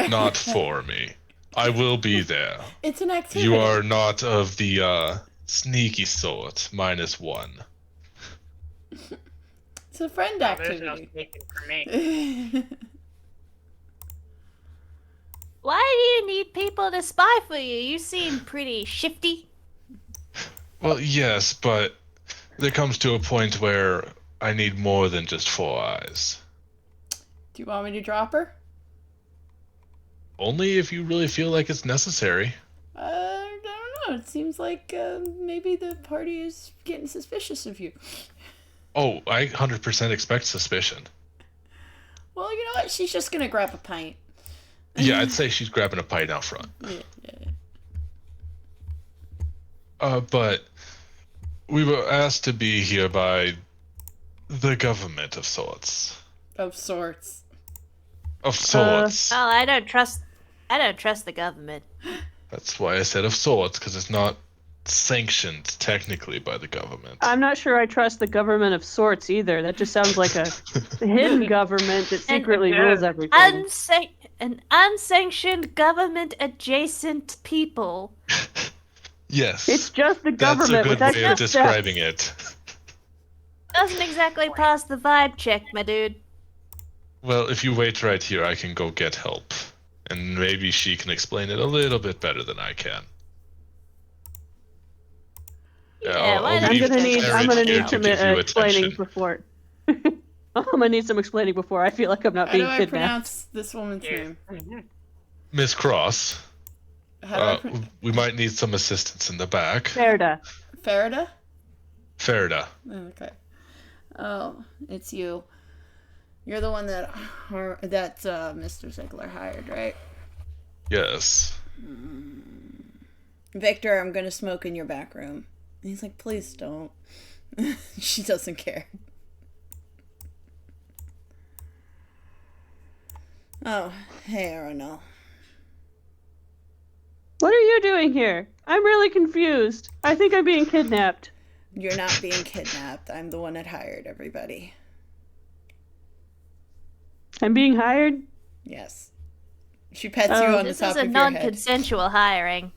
not for me. I will be there. It's an activity. You are not of the sneaky sort, -1. It's a friend Oh, there's no activity. sneaking for me. Why do you need people to spy for you? You seem pretty shifty. Well, yes, but there comes to a point where I need more than just 4 eyes. Do you want me to drop her? Only if you really feel like it's necessary. I don't know. It seems like maybe the party is getting suspicious of you. Oh, I 100% expect suspicion. Well, you know what? She's just gonna grab a pint. Yeah, I'd say she's grabbing a pint out front. Yeah. But we were asked to be here by the government of sorts. Of sorts. Of sorts. Oh, I don't trust the government. That's why I said of sorts, because it's not sanctioned technically by the government. I'm not sure I trust the government of sorts either. That just sounds like a hidden government that secretly rules everything. An unsanctioned government adjacent people. Yes. It's just the That's a government good without way of steps. describing it. Doesn't exactly pass the vibe check, my dude. Well, if you wait right here, I can go get help. And maybe she can explain it a little bit better than I can. Yeah, why I'll don't I'm leave gonna need Terry here some to give you explaining attention. before. I'm gonna need some explaining before I feel like I'm not How being do I kidnapped. pronounce this woman's Yeah. name? Miss Cross, How do I pronounce we might need some assistance in the back. Ferda. Farida? Ferda. Okay. Oh, it's you. You're the one that Mr. Ziegler hired, right? Yes. Victor, I'm gonna smoke in your back room. And he's like, please don't. She doesn't care. Oh, hey, Aronel. What are you doing here? I'm really confused. I think I'm being kidnapped. You're not being kidnapped. I'm the one that hired everybody. I'm being hired? Yes. She pets you on the This top is a of your head. non-consensual hiring.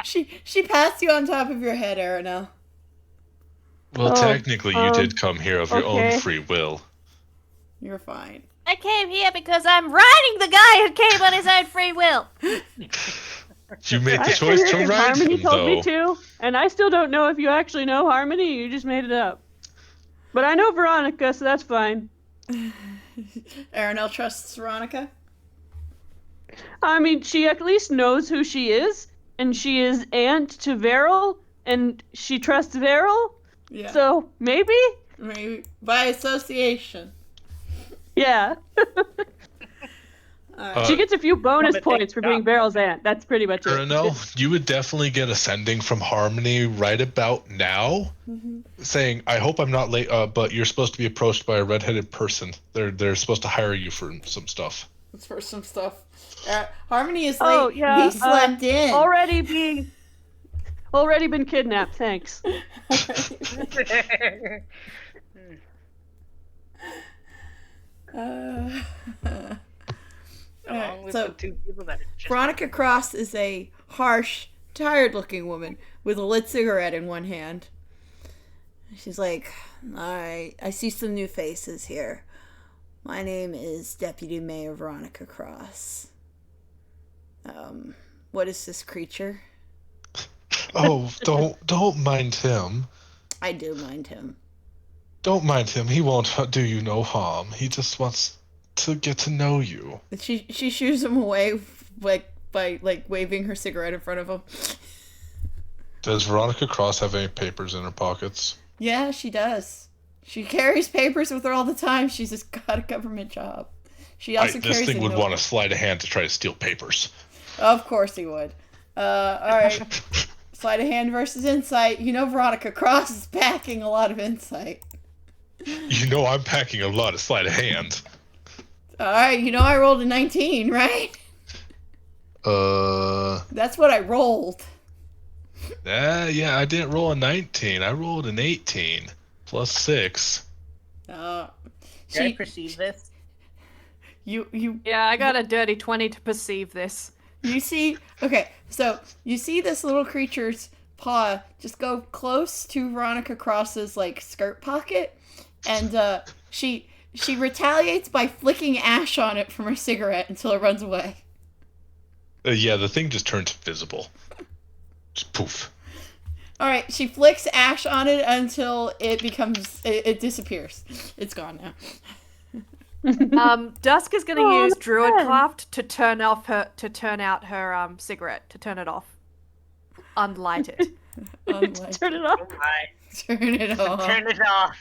She pats you on top of your head, Aronel. Well, technically, you did come here of your own free will. You're fine. I came here because I'm riding the guy who came on his own free will. You made the I choice to figured ride Harmony him, told me though. to, and I still don't know if you actually know Harmony or you just made it up. But I know Veronica, so that's fine. Aronel trusts Veronica? I mean, she at least knows who she is, and she is aunt to Veril, and she trusts Veril. Yeah. So maybe? Maybe by association. Yeah. She gets a few bonus points for being Veril's aunt. That's pretty much it. No, you would definitely get a sending from Harmony right about now, saying, "I hope I'm not late, but you're supposed to be approached by a redheaded person. They're supposed to hire you for some stuff." It's for some stuff. Harmony is Oh, late. yeah. He slept in. Already been kidnapped, thanks. Along with so the two people that are just Veronica Cross is a harsh, tired-looking woman with a lit cigarette in one hand. She's like, "Alright, I see some new faces here. My name is Deputy Mayor Veronica Cross. What is this creature?" Oh, don't mind him. I do mind him. Don't mind him. He won't do you no harm. He just wants to get to know you. She shoos him away by waving her cigarette in front of him. Does Veronica Cross have any papers in her pockets? Yeah, she does. She carries papers with her all the time. She's just got a government job. She also carries this thing a would notebook. want to slide a hand to try to steal papers. Of course he would. Alright. Sleight of hand versus insight. You know Veronica Cross is packing a lot of insight. You know I'm packing a lot of sleight of hand. Alright, you know I rolled a 19, right? That's what I rolled. Yeah, I didn't roll a 19. I rolled an 18 plus 6. Can I She, perceive this? you Yeah, I got a dirty 20 to perceive this. You see, okay, so you see this little creature's paw just go close to Veronica Cross's skirt pocket, and she retaliates by flicking ash on it from her cigarette until it runs away. Yeah, the thing just turns invisible. Just poof. All right, she flicks ash on it until it disappears. It's gone now. Dusk is going to Oh, use that's Druidcraft to turn out her cigarette, to turn it off, unlight it. Turn it off. Turn it off. turn it off.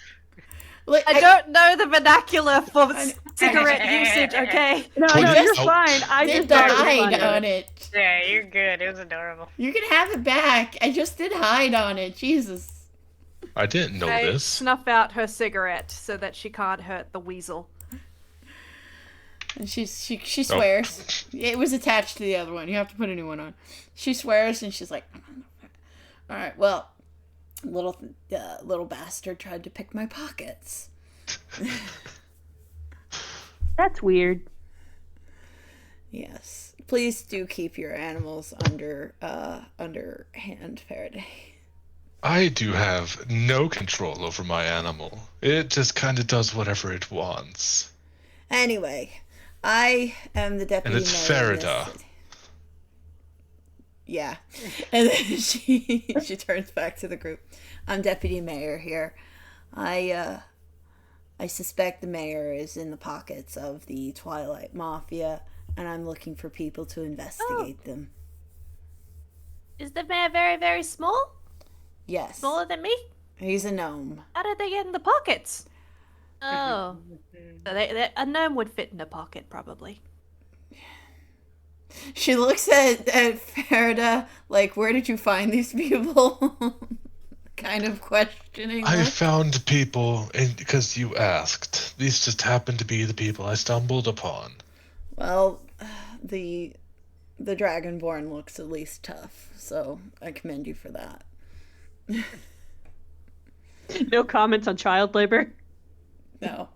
Look, I don't know the vernacular for cigarette usage. Okay. No, Well, you're oh. fine. I did just the thought it was hide funny. on it. Yeah, you're good. It was adorable. You can have it back. I just did hide on it. Jesus. I didn't know I this. snuff out her cigarette so that she can't hurt the weasel. And she swears. It was attached to the other one. You have to put a new one on. She swears and she's like, "All right, well, little bastard tried to pick my pockets." That's weird. Yes. Please do keep your animals under hand, Faraday. I do have no control over my animal. It just kind of does whatever it wants. Anyway, I am the deputy And it's mayor. in this Farida. city. Yeah. And then she turns back to the group. I'm deputy mayor here. I suspect the mayor is in the pockets of the Twilight Mafia, and I'm looking for people to investigate them. Is the mayor very, very small? Yes. Smaller than me? He's a gnome. How did they get in the pockets? Oh. So a gnome would fit in a pocket, probably. She looks at Farida like, where did you find these people? Kind of questioning. I look. found people, and because you asked, these just happened to be the people I stumbled upon. Well, the Dragonborn looks at least tough, so I commend you for that. No comments on child labor. No.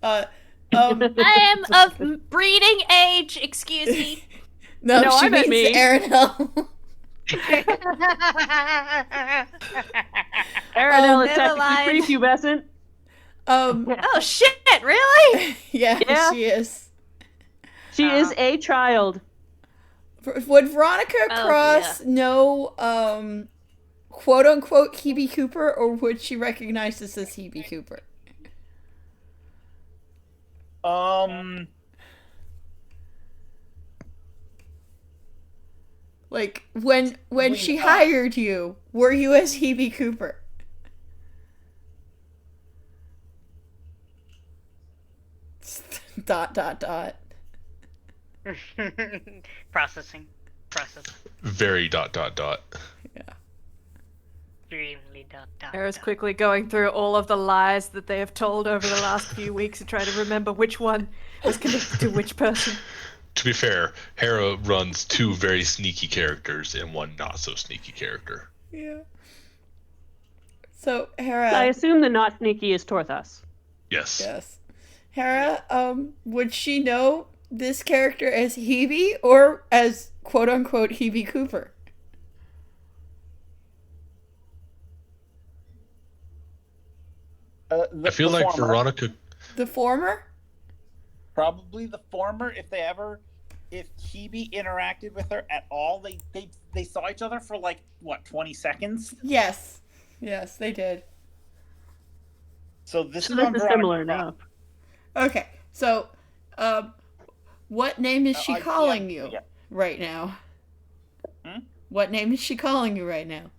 I am of breeding age, excuse me. No, No, she I meant means me. Aranel. Aranel is never technically mind. prepubescent. Oh shit, really? Yeah, she is. She is a child. Would Veronica Oh, Cross know, quote unquote, Hebe Cooper, or would she recognize this as Hebe Cooper? Like, when she hired you, were you as Hebe Cooper? Dot, dot, dot. Processing. Very ... Extremely ... Sarah's quickly going through all of the lies that they have told over the last few weeks and trying to remember which one was connected to which person. To be fair, Hera runs 2 very sneaky characters and 1 not so sneaky character. Yeah. So, Hera. I assume the not sneaky is Torthos. Yes. Yes. Hera, would she know this character as Hebe or as quote unquote Hebe Cooper? I feel like former. Veronica. The former? Probably the former. If Hebe interacted with her at all, they saw each other for like what 20 seconds. Yes. Yes, they did. So this is This on is Veronica similar Cross. enough. Okay. So, what name is she calling you yeah. right now? Hmm? What name is she calling you right now?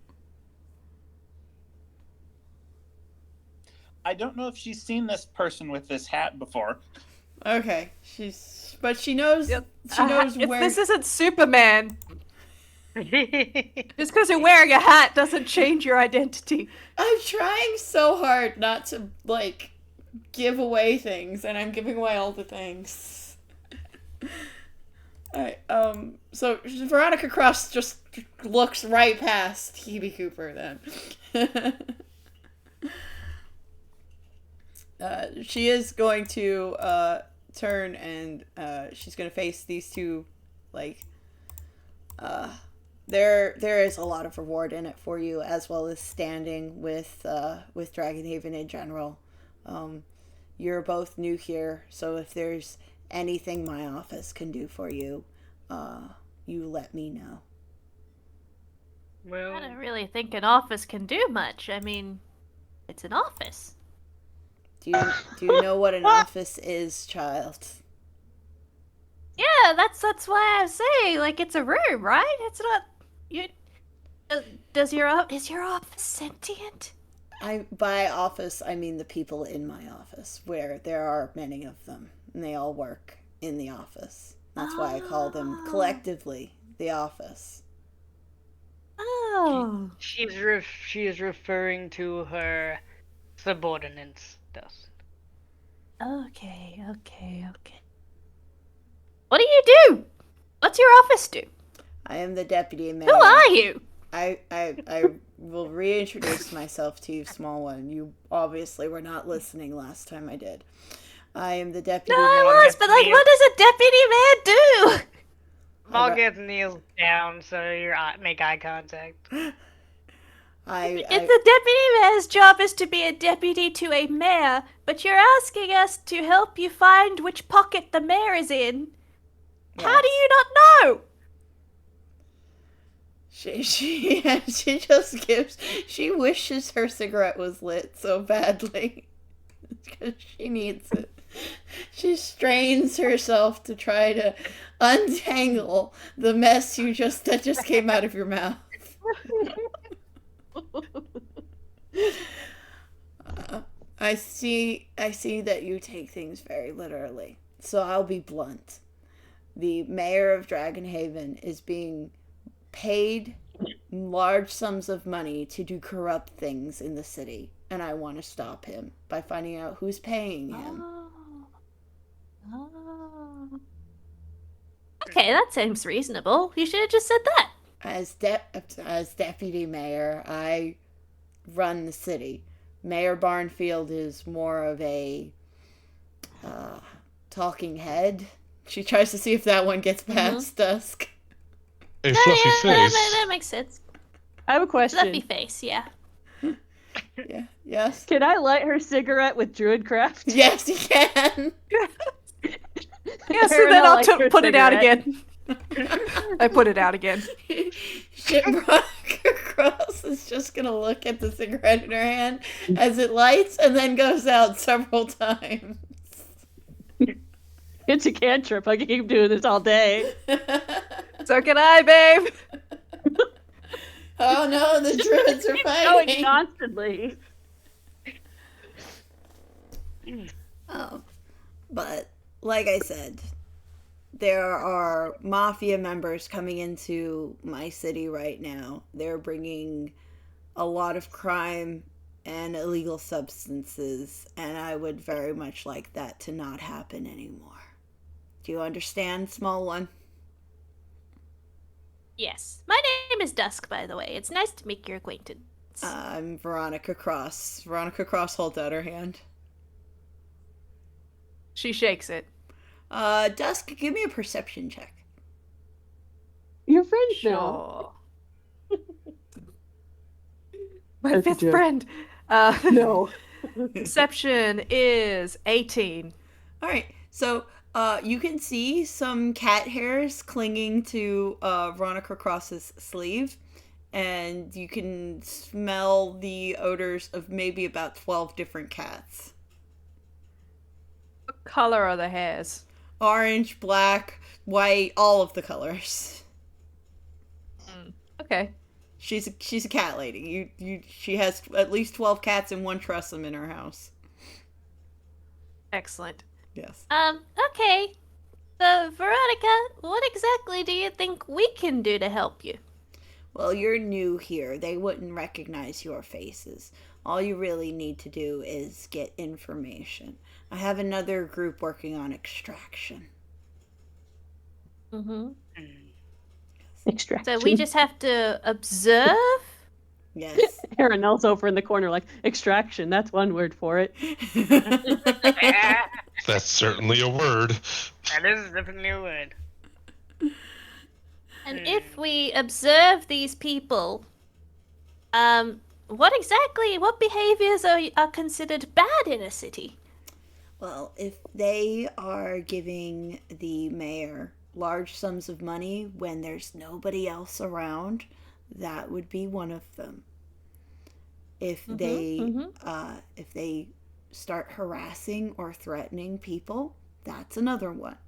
I don't know if she's seen this person with this hat before. Okay. But she knows she knows where This isn't Superman. Just because you're wearing a hat doesn't change your identity. I'm trying so hard not to like give away things, and I'm giving away all the things. Alright, so Veronica Cross just looks right past Hebe Cooper then. She is going to turn and she's going to face these two, like, there is a lot of reward in it for you, as well as standing with Dragonhaven in general. You're both new here, so if there's anything my office can do for you, you let me know. Well, I don't really think an office can do much. I mean, it's an office. Do you know what an office is, child? Yeah, that's why I say, like, it's a room, right? It's not you. Is your office sentient? By office, I mean the people in my office, where there are many of them, and they all work in the office. That's why I call them collectively the office. Oh. she is referring to her subordinates, thus. Okay. What do you do? What's your office do? I am the deputy mayor. Who are you? I will reintroduce myself to you, small one. You obviously were not listening last time I did. I am the deputy No, mayor. I was, but like, what does a deputy man do? Malgeth kneels down so you make eye contact. It's the deputy mayor's job is to be a deputy to a mayor, but you're asking us to help you find which pocket the mayor is in. How do you not know? She wishes her cigarette was lit so badly because she needs it. She strains herself to try to untangle the mess that just came out of your mouth. I see that you take things very literally. So I'll be blunt. The mayor of Dragonhaven is being paid large sums of money to do corrupt things in the city, and I want to stop him by finding out who's paying him. Oh. Okay, that seems reasonable. You should have just said that. As deputy mayor, I run the city. Mayor Barnfield is more of a talking head. She tries to see if that one gets past Dusk. A fluffy face. That makes sense. I have a question. Fluffy face, yeah. Yeah. Yes. Can I light her cigarette with Druidcraft? Yes, you can. Yes, and then I'll Like her put it out cigarette. again. I put it out again. Veronica Cross is just gonna look at the cigarette in her hand as it lights and then goes out several times. It's a cantrip. I can keep doing this all day. So can I, babe. Oh no, the druids are Going fighting. constantly. But like I said, there are mafia members coming into my city right now. They're bringing a lot of crime and illegal substances, and I would very much like that to not happen anymore. Do you understand, small one? Yes. My name is Dusk, by the way. It's nice to make your acquaintance. I'm Veronica Cross. Veronica Cross holds out her hand. She shakes it. Dusk, give me a perception check. You're friends now. Sure. My That's a fifth joke. friend. No. Perception is 18. All right, so you can see some cat hairs clinging to Veronica Cross's sleeve, and you can smell the odors of maybe about 12 different cats. What color are the hairs? Orange, black, white, all of the colors. Okay. She's a cat lady. She has at least 12 cats and one trussum in her house. Excellent. Yes. Okay. So, Veronica, what exactly do you think we can do to help you? Well, you're new here. They wouldn't recognize your faces. All you really need to do is get information. I have another group working on extraction. Mm-hmm. Extraction. So we just have to observe? Yes. Aranel's over in the corner like, extraction, that's one word for it. That's certainly a word. That is definitely a word. And if we observe these people, what behaviors are considered bad in a city? Well, if they are giving the mayor large sums of money when there's nobody else around, that would be one of them. If they start harassing or threatening people, that's another one.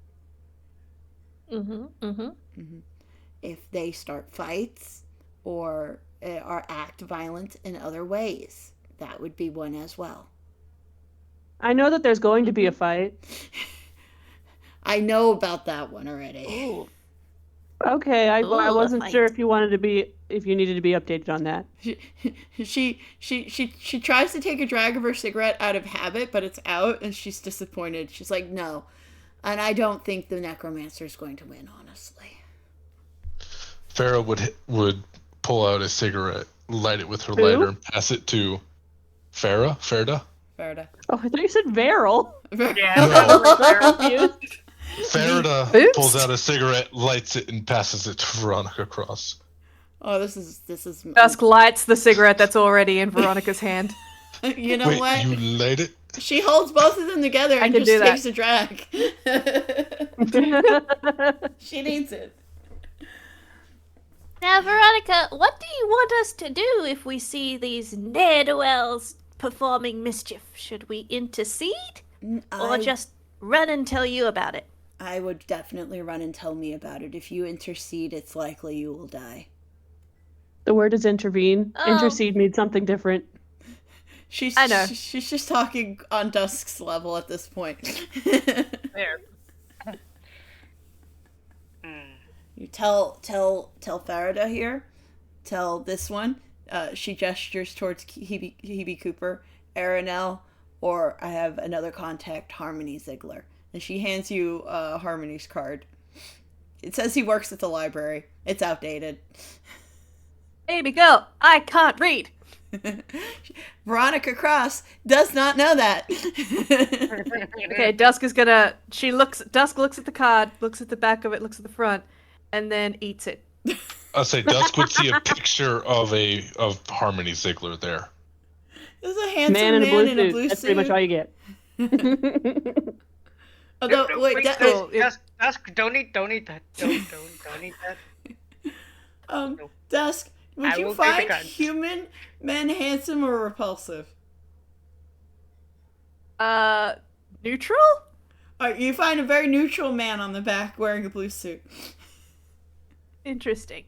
If they start fights or are act violent in other ways, that would be one as well. I know that there's going to be a fight. I know about that one already. Ooh. Okay, I Ooh, a wasn't fight. sure if you needed to be updated on that. She tries to take a drag of her cigarette out of habit, but it's out, and she's disappointed. She's like, no. And I don't think the necromancer is going to win, honestly. Farah would pull out a cigarette, light it with her Who? lighter, and pass it to Farah. Ferda. Ferda. Oh, I thought you said Varel. Yeah. Farida Oops. pulls out a cigarette, lights it, and passes it to Veronica Cross. Oh, this is. Dusk lights the cigarette that's already in Veronica's hand. You know Wait, what? you light it? She holds both of them together I and can just do that. takes a drag. She needs it. Now, Veronica, what do you want us to do if we see these ne'er-do-wells performing mischief? Should we intercede? Or just run and tell you about it? I would definitely run and tell me about it. If you intercede, it's likely you will die. The word is intervene. Oh. Intercede means something different. I know. She's just talking on Dusk's level at this point. There. You tell Farida here. Tell this one. She gestures towards Hebe Cooper, Aranel, or I have another contact, Harmony Ziegler. And she hands you Harmony's card. It says he works at the library. It's outdated. Baby girl, I can't read. Veronica Cross does not know that. Okay, Dusk is gonna. Dusk looks at the card, looks at the back of it, looks at the front, and then eats it. I'll say Dusk would see a picture of Harmony Ziegler there. There's a handsome Man in a blue suit. That's suit. pretty much all you get. Although, No, wait, Dusk, don't eat that. Don't eat that. Dusk, would I you will take the find card. human men handsome or repulsive? Neutral? You find a very neutral man on the back wearing a blue suit. Interesting.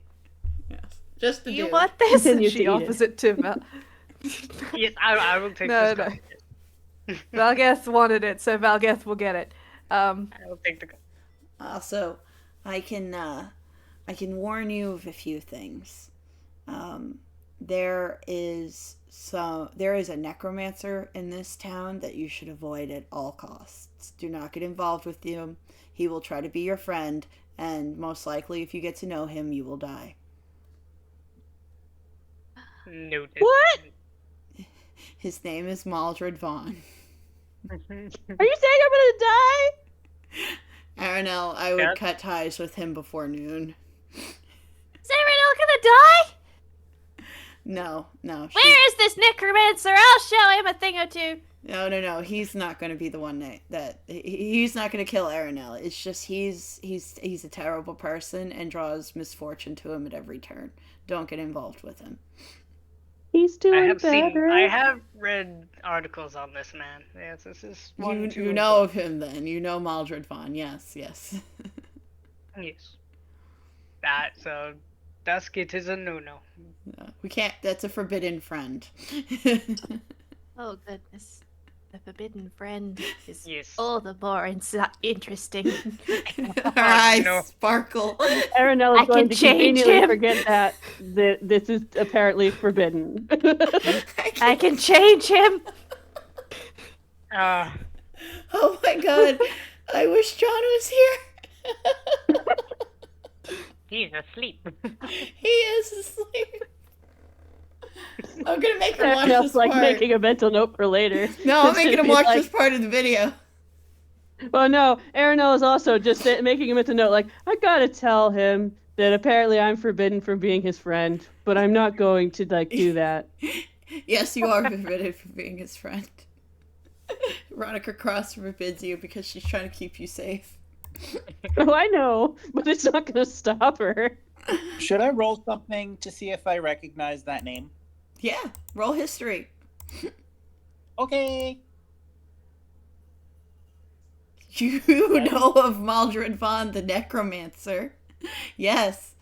Yes, just the You dude. want this? And Continue she to eat offers it to Val. Yes, I will take No, this no. card. Valgeth wanted it, so Valgeth will get it. I will take the card. Also, I can warn you of a few things. There is a necromancer in this town that you should avoid at all costs. Do not get involved with him. He will try to be your friend, and most likely, if you get to know him, you will die. Noted. What? His name is Maldred Vaughn. Are you saying I'm gonna die? Aranel, I would Yeah. cut ties with him before noon. Is Aranel gonna die? No. Where is this necromancer? I'll show him a thing or two. No. He's not going to be the one he's not going to kill Aranel. It's just he's a terrible person and draws misfortune to him at every turn. Don't get involved with him. He's doing better. I have read articles on this man. Yes, this is one. You know of him then. You know Maldred Vaughn. Yes. Yes. So Dusk, it is a no-no. We can't. That's a forbidden friend. Oh goodness. The forbidden friend is Yes. all the more interesting. Her eyes no. sparkle. Aranel I is going can to change continually him. forget that this is apparently forbidden. I can change him. Oh my god! I wish John was here. He's asleep. He is asleep. I'm gonna make him watch Aranel's this like part. making a mental note for later. No, I'm It's making gonna him be watch like- this part of the video. Well, no, Aranel is also just making a mental note, like, I gotta tell him that apparently I'm forbidden from being his friend, but I'm not going to, like, do that. Yes, you are forbidden from being his friend. Veronica Cross forbids you because she's trying to keep you safe. Oh, I know, but it's not gonna stop her. Should I roll something to see if I recognize that name? Yeah, roll history. Okay. You know of Maldred Vaughn, the necromancer. Yes.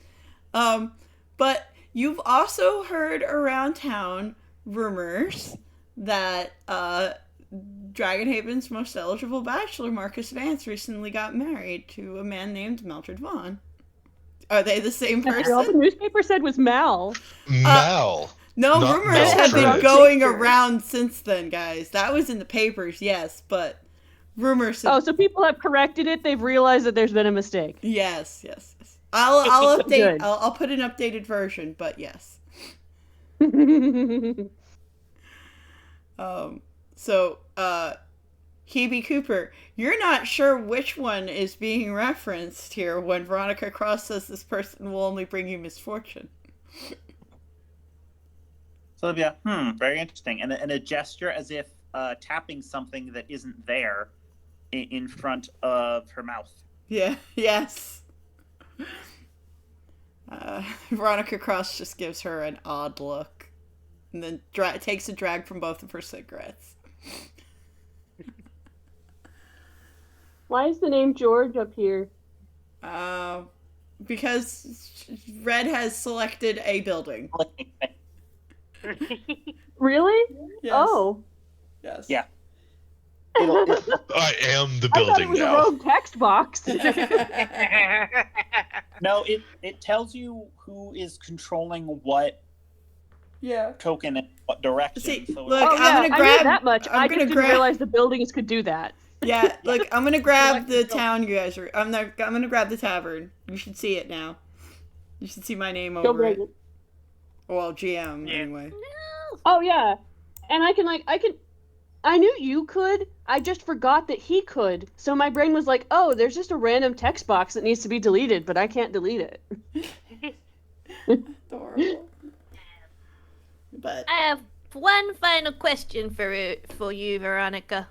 But you've also heard around town rumors that Dragonhaven's most eligible bachelor, Marcus Vance, recently got married to a man named Maldred Vaughn. Are they the same All the person? newspaper said was Mal. Mal. No, Not rumors have been Maldred. going around since then, guys. That was in the papers, yes, but rumors have... Oh, so people have corrected it. They've realized that there's been a mistake. Yes. I'll update. Good. I'll put an updated version, but yes. So, Hebe Cooper, you're not sure which one is being referenced here when Veronica Cross says this person will only bring you misfortune. Sylvia, very interesting. And a gesture as if tapping something that isn't there in front of her mouth. Yeah, yes. Veronica Cross just gives her an odd look and then takes a drag from both of her cigarettes. Why is the name George up here? Because Red has selected a building. Really? Yes. Oh. Yes. Yeah. I am the I thought it building was a now. rogue text box. No, it tells you who is controlling what Yeah. token in what direction. See, so look, Oh I'm yeah, gonna I grab. knew that much. I'm I gonna just didn't grab. realize the buildings could do that. Yeah, look, I'm gonna grab Select the the town you guys are. I'm gonna grab the tavern. You should see it now. You should see my name Go over it. Brandon. Well, GM Yeah. anyway. Oh yeah, and I knew you could. I just forgot that he could. So my brain was like, oh, there's just a random text box that needs to be deleted, but I can't delete it. Adorable. But I have one final question for you, Veronica.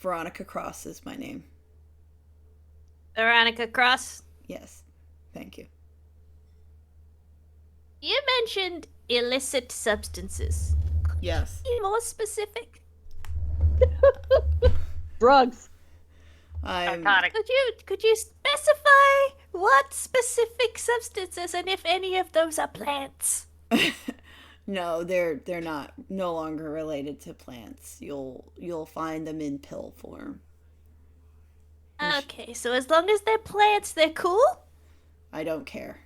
Veronica Cross is my name. Veronica Cross, Yes, thank you. you mentioned illicit substances. Yes. Be more specific. Drugs. I'm. Narcotic. Could you specify what specific substances and if any of those are plants? No, they're not no longer related to plants. You'll find them in pill form. Okay, so as long as they're plants, they're cool? I don't care.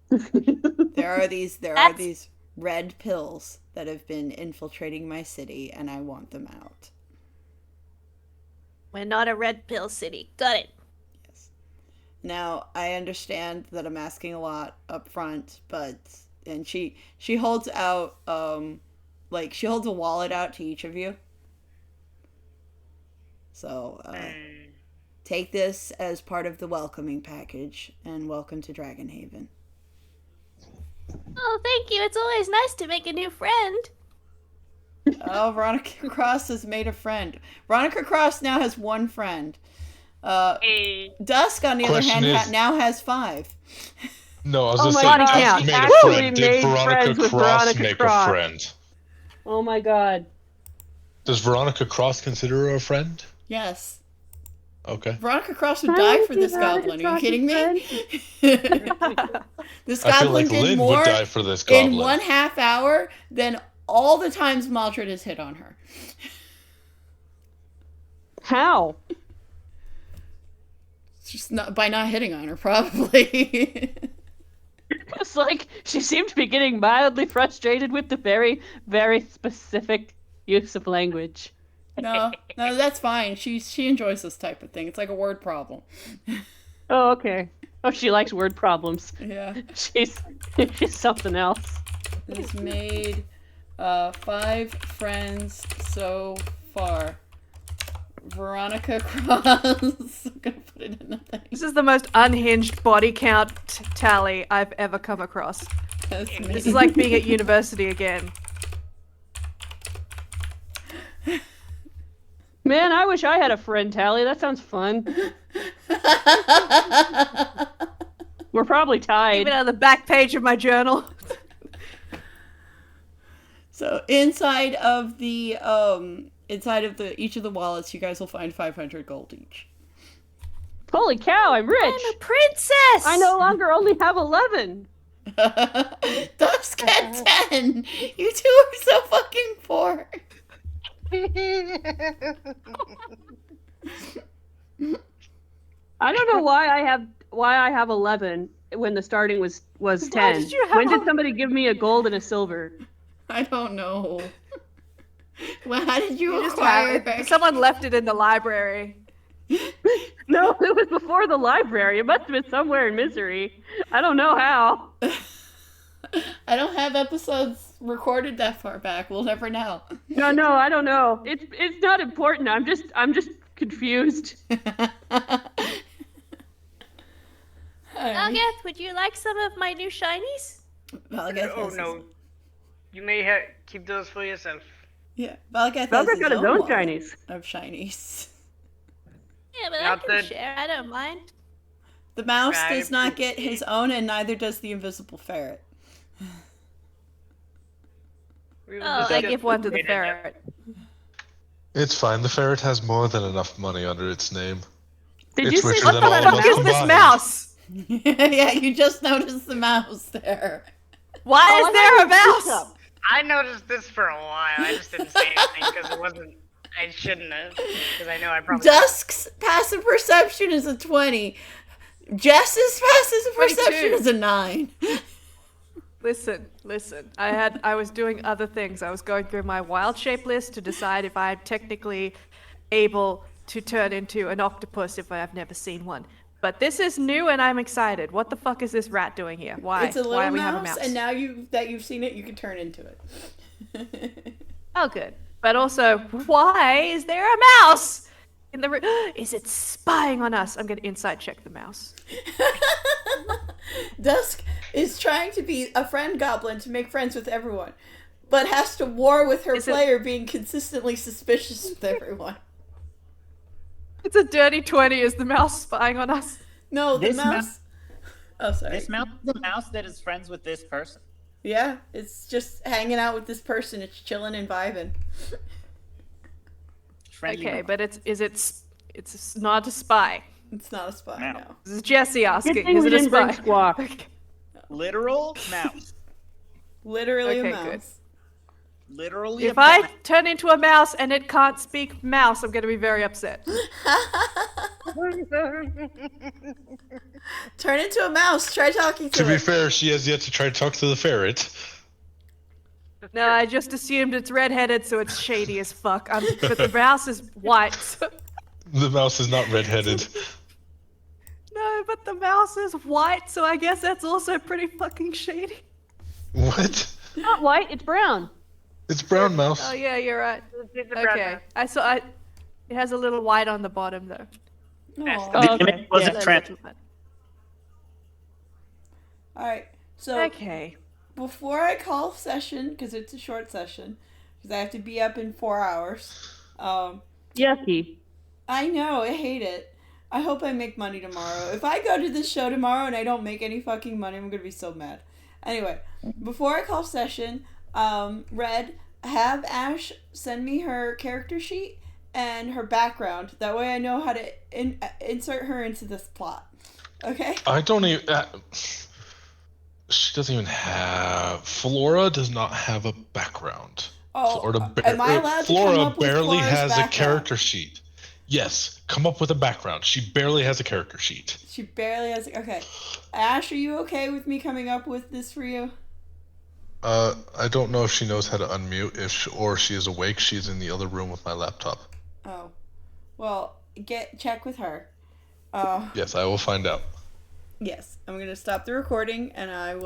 There are these red pills that have been infiltrating my city, and I want them out. We're not a red pill city. Got it. Yes. Now I understand that I'm asking a lot up front, and she holds out she holds a wallet out to each of you. So take this as part of the welcoming package, and welcome to Dragonhaven. Oh, thank you. It's always nice to make a new friend. Oh, Veronica Cross has made a friend. Veronica Cross now has one friend. Hey. Dusk, on the other Question hand, is- now has 5. No, I was Oh gonna my say, God, Dusk he made a actually friend. Did made Veronica friends with Cross Veronica make Cross. a friend? Oh my god. Does Veronica Cross consider her a friend? Yes. Okay. Veronica Cross would I die wanna for be this Veronica goblin. Are you kidding me? This I feel goblin like did Lynn more would die for this goblin. in 1/2 hour than all the times Maldred has hit on her. How? It's just not by not hitting on her, probably. It's like she seemed to be getting mildly frustrated with the very, very specific use of language. No, that's fine. She enjoys this type of thing. It's like a word problem. Oh, okay. Oh, she likes word problems. Yeah. She's something else. Has made 5 friends so far. Veronica Cross. I'm gonna put it in the thing. This is the most unhinged body count tally I've ever come across. Has This made- is like being at university again. Man, I wish I had a friend tally. That sounds fun. We're probably tied. Even on the back page of my journal. So inside of the each of the wallets, you guys will find 500 gold each. Holy cow, I'm rich. I'm a princess! I no longer only have 11. Dusk at 10. You two are so fucking poor. I don't know why I have 11 when the starting was 10. did you have When did a- somebody give me a gold and a silver? I don't know. Well, how did you Just acquire have it. Someone left it in the library. No, it was before the library. It must have been somewhere in Misery. I don't know how. I don't have episodes recorded that far back. We'll never know. No, I don't know. It's not important. I'm just confused. Algath, would you like some of my new shinies? Valgath Oh has no. his- You may keep those for yourself. Yeah, Valgath has Velvet got his own wallet shinies. of shinies. Yeah, but Not I can that- share. I don't mind. The mouse Right. does not get his own, and neither does the invisible ferret. We will Oh, I discuss give one to the this later. ferret. It's fine. The ferret has more than enough money under its name. Did It's you say richer What than the all of fuck us is this combined. mouse? Yeah, you just noticed the mouse there. Why is there a mouse? Up. I noticed this for a while. I just didn't say anything because it wasn't. I shouldn't have. Because I know I probably. Dusk's passive perception is a 20. Jess's passive 22. perception is a 9. Listen. I was doing other things. I was going through my wild shape list to decide if I'm technically able to turn into an octopus if I've never seen one. But this is new and I'm excited. What the fuck is this rat doing here? Why? It's a Why little do we have a mouse, mouse? and now you've seen it, you can turn into it. Oh, good. But also, why is there a mouse in the room? Is it spying on us? I'm gonna inside check the mouse. Dusk is trying to be a friend goblin to make friends with everyone, but has to war with her player being consistently suspicious with everyone. It's a dirty 20. Is the mouse spying on us? No, the This mouse. Oh, sorry. This mouse is a mouse that is friends with this person. Yeah, it's just hanging out with this person. It's chilling and vibing. Friendly Okay, mouse. but it's not a spy. It's not a spy, No. no. This is Jesse asking. Good thing Is we it a didn't bring spy? Squawk. Literal mouse. Literally Okay, a mouse. good. Literally If a I mouse. turn into a mouse and it can't speak mouse, I'm gonna be very upset. Turn into a mouse. Try talking to To be it. fair, she has yet to try to talk to the ferret. No, I just assumed it's redheaded, so it's shady as fuck. But the mouse is white. so- The mouse is not redheaded. No, but the mouse is white, so I guess that's also pretty fucking shady. What? It's not white, it's brown. It's brown mouse. Oh yeah, you're right. It's a brown Okay, it has a little white on the bottom though. Aw. The Oh, okay. image wasn't Yeah, trans. little bit. Alright, so Okay. before I call session, because it's a short session, because I have to be up in 4 hours. Yucky. I know, I hate it. I hope I make money tomorrow. If I go to this show tomorrow and I don't make any fucking money, I'm gonna be so mad. Anyway, before I call session, Red, have Ash send me her character sheet and her background. That way I know how to insert her into this plot. Okay? I don't even. She doesn't even have. Flora does not have a background. Oh, Flora am I allowed to Flora come up with barely Flora's has a background? character sheet. Yes, come up with a background. She barely has a character sheet. She barely has. Okay. Ash, are you okay with me coming up with this for you? I don't know if she knows how to unmute. Or she is awake. She's in the other room with my laptop. Oh. Well, check with her. Yes, I will find out. Yes. I'm gonna stop the recording and I will